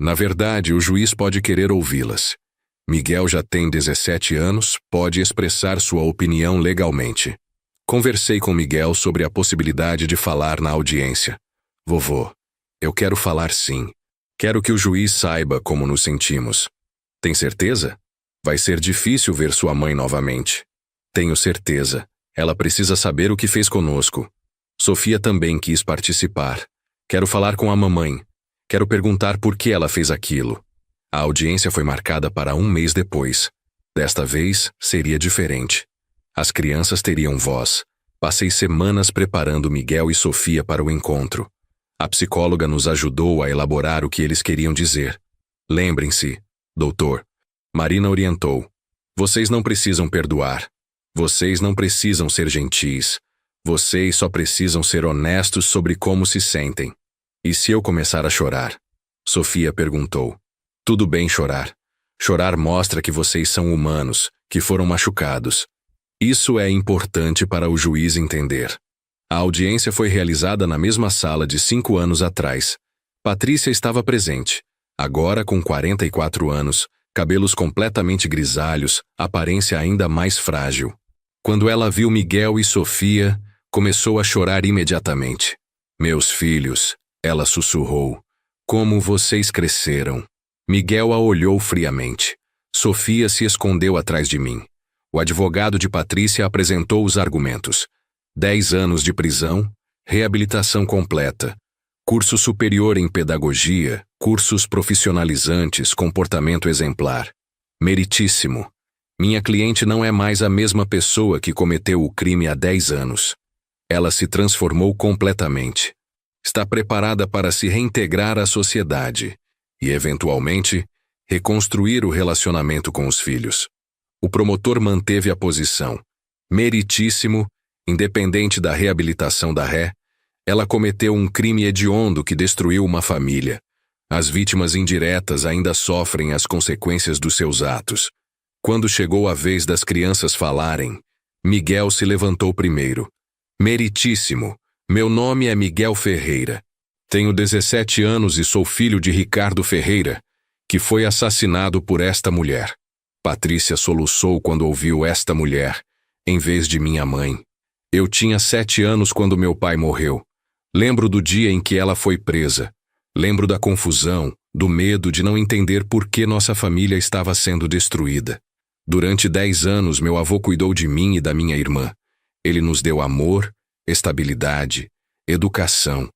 Na verdade, o juiz pode querer ouvi-las. Miguel já tem 17 anos, pode expressar sua opinião legalmente. Conversei com Miguel sobre a possibilidade de falar na audiência. Vovô, eu quero falar sim. Quero que o juiz saiba como nos sentimos. Tem certeza? Vai ser difícil ver sua mãe novamente. Tenho certeza. Ela precisa saber o que fez conosco. Sofia também quis participar. Quero falar com a mamãe. Quero perguntar por que ela fez aquilo. A audiência foi marcada para um mês depois. Desta vez, seria diferente. As crianças teriam voz. Passei semanas preparando Miguel e Sofia para o encontro. A psicóloga nos ajudou a elaborar o que eles queriam dizer. Lembrem-se, doutor. Marina orientou. Vocês não precisam perdoar. Vocês não precisam ser gentis. Vocês só precisam ser honestos sobre como se sentem. E se eu começar a chorar? Sofia perguntou. Tudo bem chorar. Chorar mostra que vocês são humanos, que foram machucados. Isso é importante para o juiz entender. A audiência foi realizada na mesma sala de 5 anos atrás. Patrícia estava presente. Agora com 44 anos, cabelos completamente grisalhos, aparência ainda mais frágil. Quando ela viu Miguel e Sofia, começou a chorar imediatamente. Meus filhos, ela sussurrou. Como vocês cresceram. Miguel a olhou friamente. Sofia se escondeu atrás de mim. O advogado de Patrícia apresentou os argumentos. 10 anos de prisão, reabilitação completa, curso superior em pedagogia, cursos profissionalizantes, comportamento exemplar. Meritíssimo. Minha cliente não é mais a mesma pessoa que cometeu o crime há 10 anos. Ela se transformou completamente. Está preparada para se reintegrar à sociedade e, eventualmente, reconstruir o relacionamento com os filhos. O promotor manteve a posição. Meritíssimo, independente da reabilitação da ré, ela cometeu um crime hediondo que destruiu uma família. As vítimas indiretas ainda sofrem as consequências dos seus atos. Quando chegou a vez das crianças falarem, Miguel se levantou primeiro. Meritíssimo, meu nome é Miguel Ferreira. Tenho 17 anos e sou filho de Ricardo Ferreira, que foi assassinado por esta mulher. Patrícia soluçou quando ouviu esta mulher, em vez de minha mãe. Eu tinha 7 anos quando meu pai morreu. Lembro do dia em que ela foi presa. Lembro da confusão, do medo de não entender por que nossa família estava sendo destruída. Durante 10 anos, meu avô cuidou de mim e da minha irmã. Ele nos deu amor, estabilidade, educação.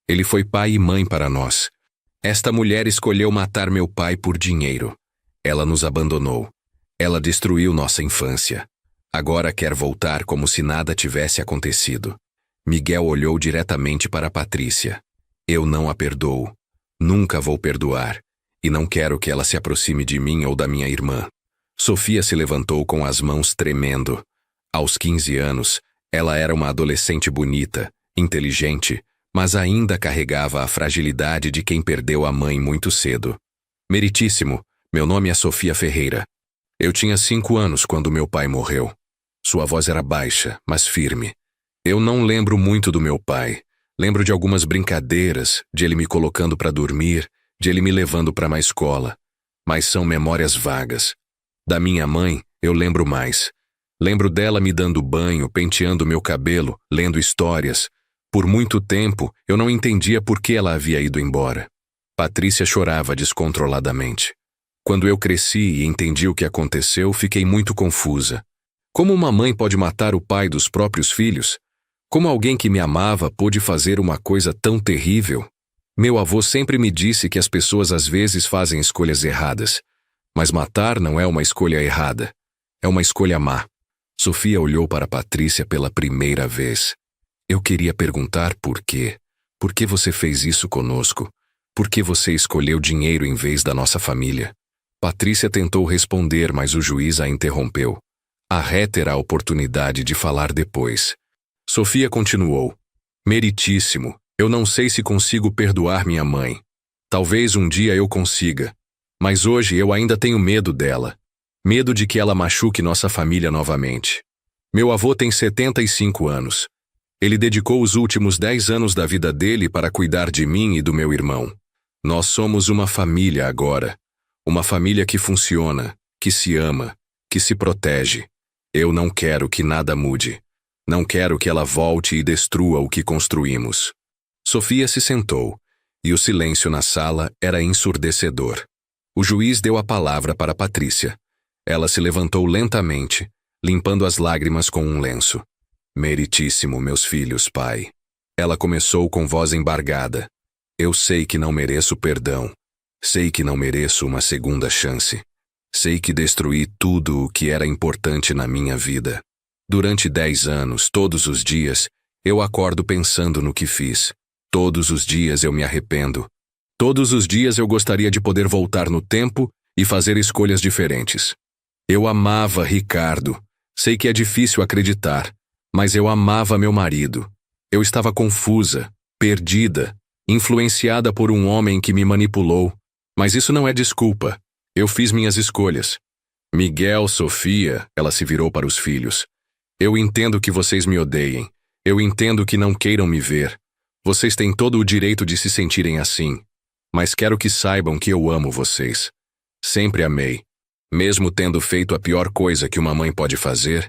Ele foi pai e mãe para nós. Esta mulher escolheu matar meu pai por dinheiro. Ela nos abandonou. Ela destruiu nossa infância. Agora quer voltar como se nada tivesse acontecido. Miguel olhou diretamente para Patrícia. Eu não a perdoo. Nunca vou perdoar. E não quero que ela se aproxime de mim ou da minha irmã. Sofia se levantou com as mãos tremendo. Aos 15 anos, ela era uma adolescente bonita, inteligente, mas ainda carregava a fragilidade de quem perdeu a mãe muito cedo. Meritíssimo, meu nome é Sofia Ferreira. Eu tinha 5 anos quando meu pai morreu. Sua voz era baixa, mas firme. Eu não lembro muito do meu pai. Lembro de algumas brincadeiras, de ele me colocando para dormir, de ele me levando para uma escola. Mas são memórias vagas. Da minha mãe, eu lembro mais. Lembro dela me dando banho, penteando meu cabelo, lendo histórias. Por muito tempo, eu não entendia por que ela havia ido embora. Patrícia chorava descontroladamente. Quando eu cresci e entendi o que aconteceu, fiquei muito confusa. Como uma mãe pode matar o pai dos próprios filhos? Como alguém que me amava pôde fazer uma coisa tão terrível? Meu avô sempre me disse que as pessoas às vezes fazem escolhas erradas. Mas matar não é uma escolha errada. É uma escolha má. Sofia olhou para Patrícia pela primeira vez. Eu queria perguntar por quê. Por que você fez isso conosco? Por que você escolheu dinheiro em vez da nossa família? Patrícia tentou responder, mas o juiz a interrompeu. A Ré terá a oportunidade de falar depois. Sofia continuou. Meritíssimo, eu não sei se consigo perdoar minha mãe. Talvez um dia eu consiga. Mas hoje eu ainda tenho medo dela. Medo de que ela machuque nossa família novamente. Meu avô tem 75 anos. Ele dedicou os últimos 10 anos da vida dele para cuidar de mim e do meu irmão. Nós somos uma família agora. Uma família que funciona, que se ama, que se protege. Eu não quero que nada mude. Não quero que ela volte e destrua o que construímos. Sofia se sentou, e o silêncio na sala era ensurdecedor. O juiz deu a palavra para Patrícia. Ela se levantou lentamente, limpando as lágrimas com um lenço. Meritíssimo, meus filhos, pai. Ela começou com voz embargada. Eu sei que não mereço perdão. Sei que não mereço uma segunda chance. Sei que destruí tudo o que era importante na minha vida. Durante 10 anos, todos os dias, eu acordo pensando no que fiz. Todos os dias eu me arrependo. Todos os dias eu gostaria de poder voltar no tempo e fazer escolhas diferentes. Eu amava Ricardo. Sei que é difícil acreditar, mas eu amava meu marido. Eu estava confusa, perdida, influenciada por um homem que me manipulou. Mas isso não é desculpa. Eu fiz minhas escolhas. Miguel, Sofia, ela se virou para os filhos. Eu entendo que vocês me odeiem. Eu entendo que não queiram me ver. Vocês têm todo o direito de se sentirem assim. Mas quero que saibam que eu amo vocês. Sempre amei. Mesmo tendo feito a pior coisa que uma mãe pode fazer,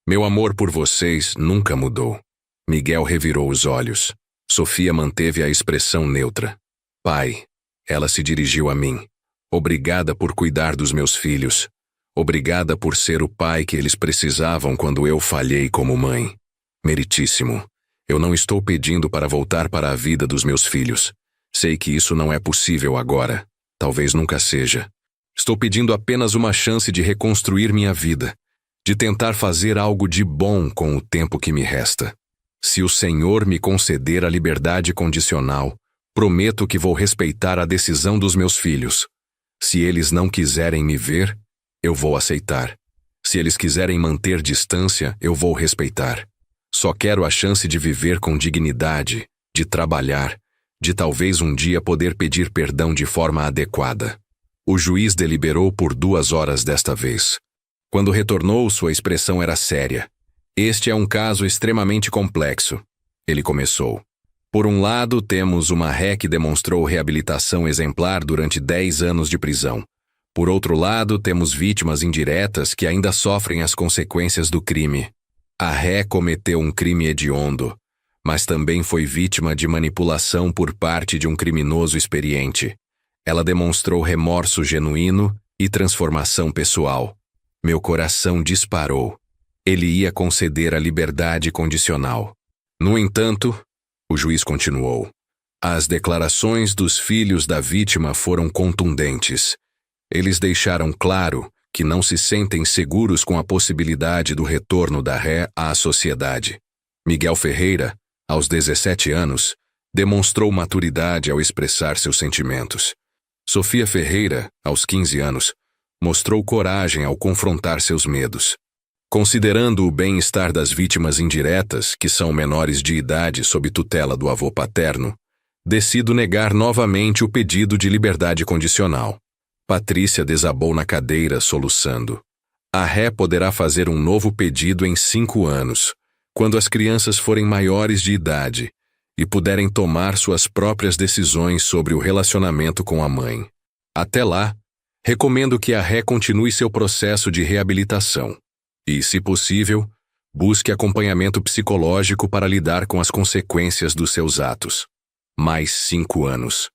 meu amor por vocês nunca mudou. Miguel revirou os olhos. Sofia manteve a expressão neutra. Pai, ela se dirigiu a mim. Obrigada por cuidar dos meus filhos. Obrigada por ser o pai que eles precisavam quando eu falhei como mãe. Meritíssimo, eu não estou pedindo para voltar para a vida dos meus filhos. Sei que isso não é possível agora. Talvez nunca seja. Estou pedindo apenas uma chance de reconstruir minha vida, de tentar fazer algo de bom com o tempo que me resta. Se o Senhor me conceder a liberdade condicional, prometo que vou respeitar a decisão dos meus filhos. Se eles não quiserem me ver, eu vou aceitar. Se eles quiserem manter distância, eu vou respeitar. Só quero a chance de viver com dignidade, de trabalhar, de talvez um dia poder pedir perdão de forma adequada. O juiz deliberou por 2 horas desta vez. Quando retornou, sua expressão era séria. Este é um caso extremamente complexo. Ele começou. Por um lado, temos uma Ré que demonstrou reabilitação exemplar durante 10 anos de prisão. Por outro lado, temos vítimas indiretas que ainda sofrem as consequências do crime. A Ré cometeu um crime hediondo, mas também foi vítima de manipulação por parte de um criminoso experiente. Ela demonstrou remorso genuíno e transformação pessoal. Meu coração disparou. Ele ia conceder a liberdade condicional. No entanto, o juiz continuou. As declarações dos filhos da vítima foram contundentes. Eles deixaram claro que não se sentem seguros com a possibilidade do retorno da Ré à sociedade. Miguel Ferreira, aos 17 anos, demonstrou maturidade ao expressar seus sentimentos. Sofia Ferreira, aos 15 anos, mostrou coragem ao confrontar seus medos. Considerando o bem-estar das vítimas indiretas, que são menores de idade sob tutela do avô paterno, decido negar novamente o pedido de liberdade condicional. Patrícia desabou na cadeira, soluçando. A Ré poderá fazer um novo pedido em 5 anos. Quando as crianças forem maiores de idade e puderem tomar suas próprias decisões sobre o relacionamento com a mãe. Até lá, recomendo que a Ré continue seu processo de reabilitação e, se possível, busque acompanhamento psicológico para lidar com as consequências dos seus atos. Mais 5 anos.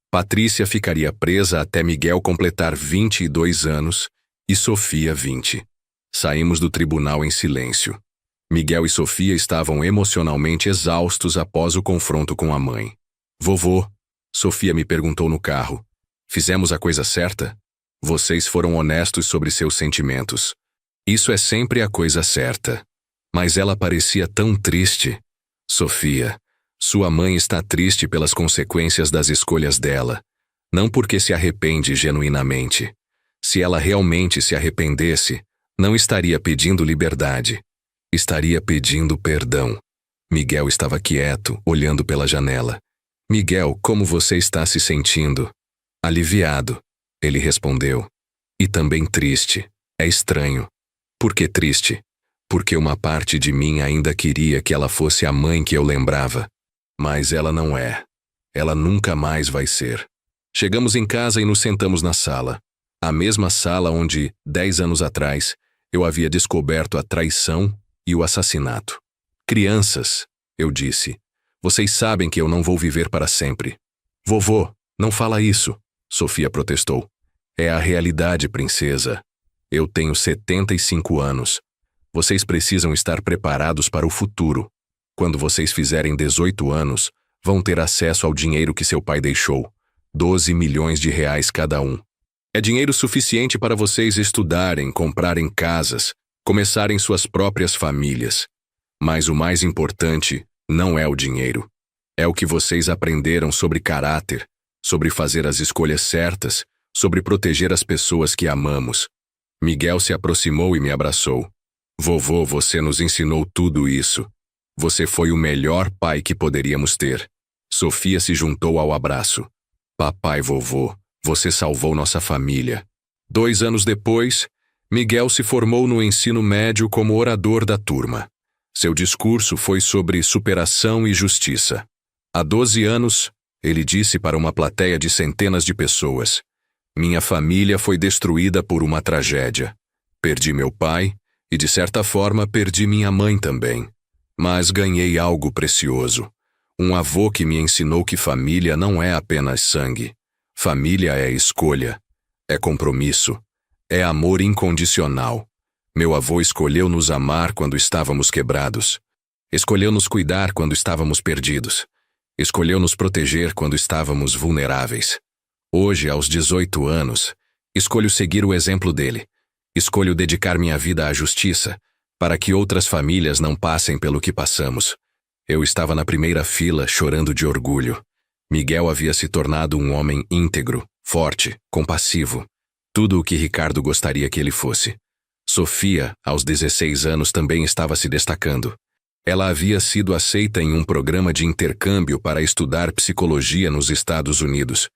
Patrícia ficaria presa até Miguel completar 22 anos e Sofia 20. Saímos do tribunal em silêncio. Miguel e Sofia estavam emocionalmente exaustos após o confronto com a mãe. Vovô, Sofia me perguntou no carro, fizemos a coisa certa? Vocês foram honestos sobre seus sentimentos. Isso é sempre a coisa certa. Mas ela parecia tão triste. Sofia, sua mãe está triste pelas consequências das escolhas dela, não porque se arrepende genuinamente. Se ela realmente se arrependesse, não estaria pedindo liberdade. Estaria pedindo perdão. Miguel estava quieto, olhando pela janela. Miguel, como você está se sentindo? Aliviado, ele respondeu. E também triste. É estranho. Por que triste? Porque uma parte de mim ainda queria que ela fosse a mãe que eu lembrava. Mas ela não é. Ela nunca mais vai ser. Chegamos em casa e nos sentamos na sala. A mesma sala onde, 10 anos atrás, eu havia descoberto a traição e o assassinato. Crianças, eu disse, vocês sabem que eu não vou viver para sempre. Vovô, não fala isso, Sofia protestou. É a realidade, princesa. Eu tenho 75 anos. Vocês precisam estar preparados para o futuro. Quando vocês fizerem 18 anos, vão ter acesso ao dinheiro que seu pai deixou. 12 milhões de reais cada um. É dinheiro suficiente para vocês estudarem, comprarem casas, começarem suas próprias famílias. Mas o mais importante não é o dinheiro. É o que vocês aprenderam sobre caráter, sobre fazer as escolhas certas, sobre proteger as pessoas que amamos. Miguel se aproximou e me abraçou. Vovô, você nos ensinou tudo isso. Você foi o melhor pai que poderíamos ter. Sofia se juntou ao abraço. Papai, vovô, você salvou nossa família. 2 anos depois, Miguel se formou no ensino médio como orador da turma. Seu discurso foi sobre superação e justiça. Há 12 anos, ele disse para uma plateia de centenas de pessoas: minha família foi destruída por uma tragédia. Perdi meu pai e, de certa forma, perdi minha mãe também. Mas ganhei algo precioso. Um avô que me ensinou que família não é apenas sangue. Família é escolha, é compromisso, é amor incondicional. Meu avô escolheu nos amar quando estávamos quebrados. Escolheu nos cuidar quando estávamos perdidos. Escolheu nos proteger quando estávamos vulneráveis. Hoje, aos 18 anos, escolho seguir o exemplo dele. Escolho dedicar minha vida à justiça, para que outras famílias não passem pelo que passamos. Eu estava na primeira fila, chorando de orgulho. Miguel havia se tornado um homem íntegro, forte, compassivo. Tudo o que Ricardo gostaria que ele fosse. Sofia, aos 16 anos, também estava se destacando. Ela havia sido aceita em um programa de intercâmbio para estudar psicologia nos Estados Unidos.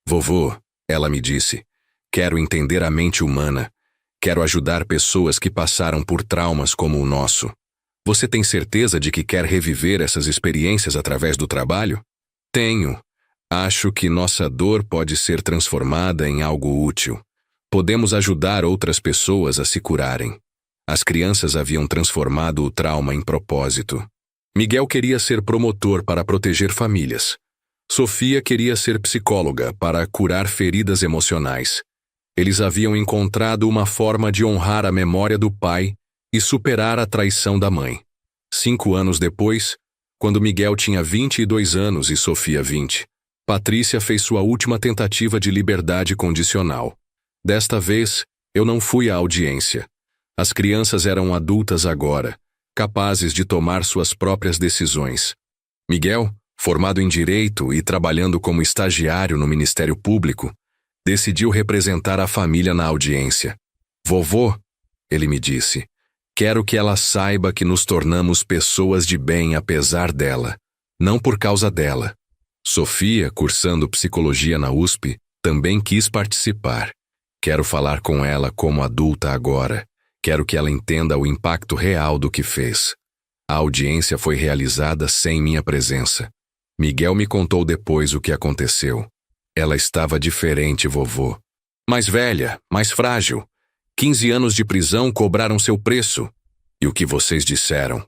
Vovô, ela me disse, quero entender a mente humana. Quero ajudar pessoas que passaram por traumas como o nosso. Você tem certeza de que quer reviver essas experiências através do trabalho? Tenho. Acho que nossa dor pode ser transformada em algo útil. Podemos ajudar outras pessoas a se curarem. As crianças haviam transformado o trauma em propósito. Miguel queria ser promotor para proteger famílias. Sofia queria ser psicóloga para curar feridas emocionais. Eles haviam encontrado uma forma de honrar a memória do pai e superar a traição da mãe. 5 anos depois, quando Miguel tinha 22 anos e Sofia 20, Patrícia fez sua última tentativa de liberdade condicional. Desta vez, eu não fui à audiência. As crianças eram adultas agora, capazes de tomar suas próprias decisões. Miguel, formado em Direito e trabalhando como estagiário no Ministério Público, decidiu representar a família na audiência. Vovô, ele me disse, quero que ela saiba que nos tornamos pessoas de bem apesar dela, não por causa dela. Sofia, cursando psicologia na USP, também quis participar. Quero falar com ela como adulta agora. Quero que ela entenda o impacto real do que fez. A audiência foi realizada sem minha presença. Miguel me contou depois o que aconteceu. Ela estava diferente, vovô. Mais velha, mais frágil. 15 anos de prisão cobraram seu preço. E o que vocês disseram?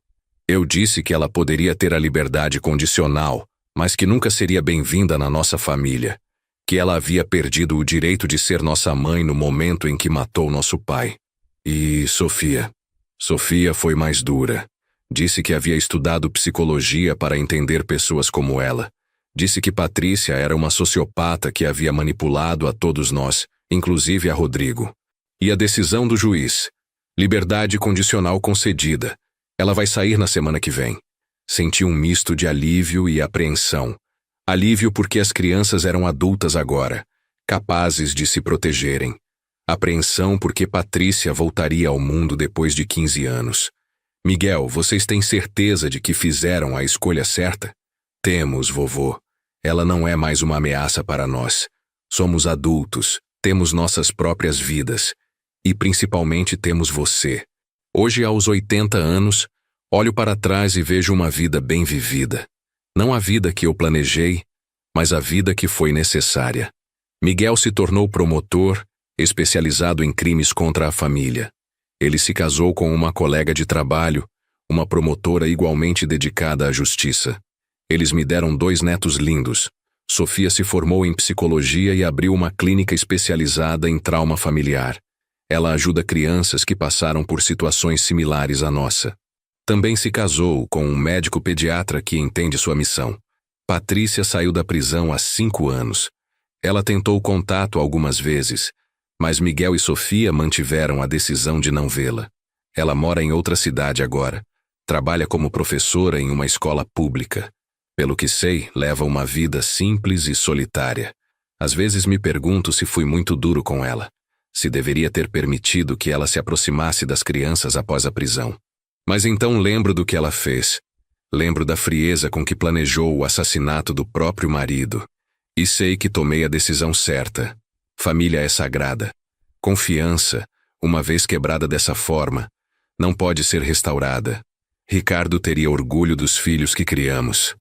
Eu disse que ela poderia ter a liberdade condicional, mas que nunca seria bem-vinda na nossa família. Que ela havia perdido o direito de ser nossa mãe no momento em que matou nosso pai. E Sofia? Sofia foi mais dura. Disse que havia estudado psicologia para entender pessoas como ela. Disse que Patrícia era uma sociopata que havia manipulado a todos nós, inclusive a Rodrigo. E a decisão do juiz? Liberdade condicional concedida. Ela vai sair na semana que vem. Senti um misto de alívio e apreensão. Alívio porque as crianças eram adultas agora, capazes de se protegerem. Apreensão porque Patrícia voltaria ao mundo depois de 15 anos. Miguel, vocês têm certeza de que fizeram a escolha certa? Temos, vovô. Ela não é mais uma ameaça para nós. Somos adultos, temos nossas próprias vidas. E principalmente temos você. Hoje, aos 80 anos, olho para trás e vejo uma vida bem vivida. Não a vida que eu planejei, mas a vida que foi necessária. Miguel se tornou promotor, especializado em crimes contra a família. Ele se casou com uma colega de trabalho, uma promotora igualmente dedicada à justiça. Eles me deram 2 netos lindos. Sofia se formou em psicologia e abriu uma clínica especializada em trauma familiar. Ela ajuda crianças que passaram por situações similares à nossa. Também se casou com um médico pediatra que entende sua missão. Patrícia saiu da prisão há 5 anos. Ela tentou contato algumas vezes, mas Miguel e Sofia mantiveram a decisão de não vê-la. Ela mora em outra cidade agora. Trabalha como professora em uma escola pública. Pelo que sei, leva uma vida simples e solitária. Às vezes me pergunto se fui muito duro com ela, se deveria ter permitido que ela se aproximasse das crianças após a prisão. Mas então lembro do que ela fez. Lembro da frieza com que planejou o assassinato do próprio marido. E sei que tomei a decisão certa. Família é sagrada. Confiança, uma vez quebrada dessa forma, não pode ser restaurada. Ricardo teria orgulho dos filhos que criamos.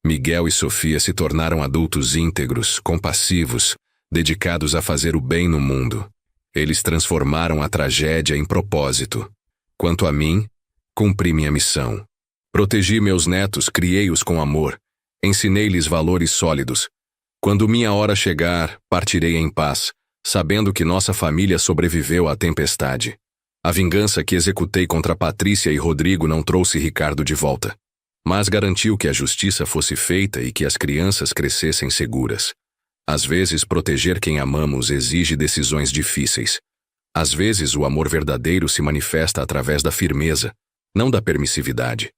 Miguel e Sofia se tornaram adultos íntegros, compassivos, dedicados a fazer o bem no mundo. Eles transformaram a tragédia em propósito. Quanto a mim, cumpri minha missão. Protegi meus netos, criei-os com amor. Ensinei-lhes valores sólidos. Quando minha hora chegar, partirei em paz, sabendo que nossa família sobreviveu à tempestade. A vingança que executei contra Patrícia e Rodrigo não trouxe Ricardo de volta, mas garantiu que a justiça fosse feita e que as crianças crescessem seguras. Às vezes, proteger quem amamos exige decisões difíceis. Às vezes, o amor verdadeiro se manifesta através da firmeza, não da permissividade.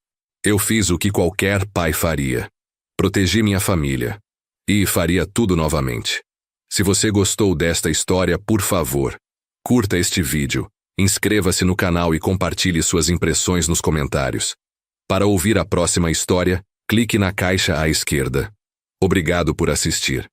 Eu fiz o que qualquer pai faria. Protegi minha família. E faria tudo novamente. Se você gostou desta história, por favor, curta este vídeo, inscreva-se no canal e compartilhe suas impressões nos comentários. Para ouvir a próxima história, clique na caixa à esquerda. Obrigado por assistir.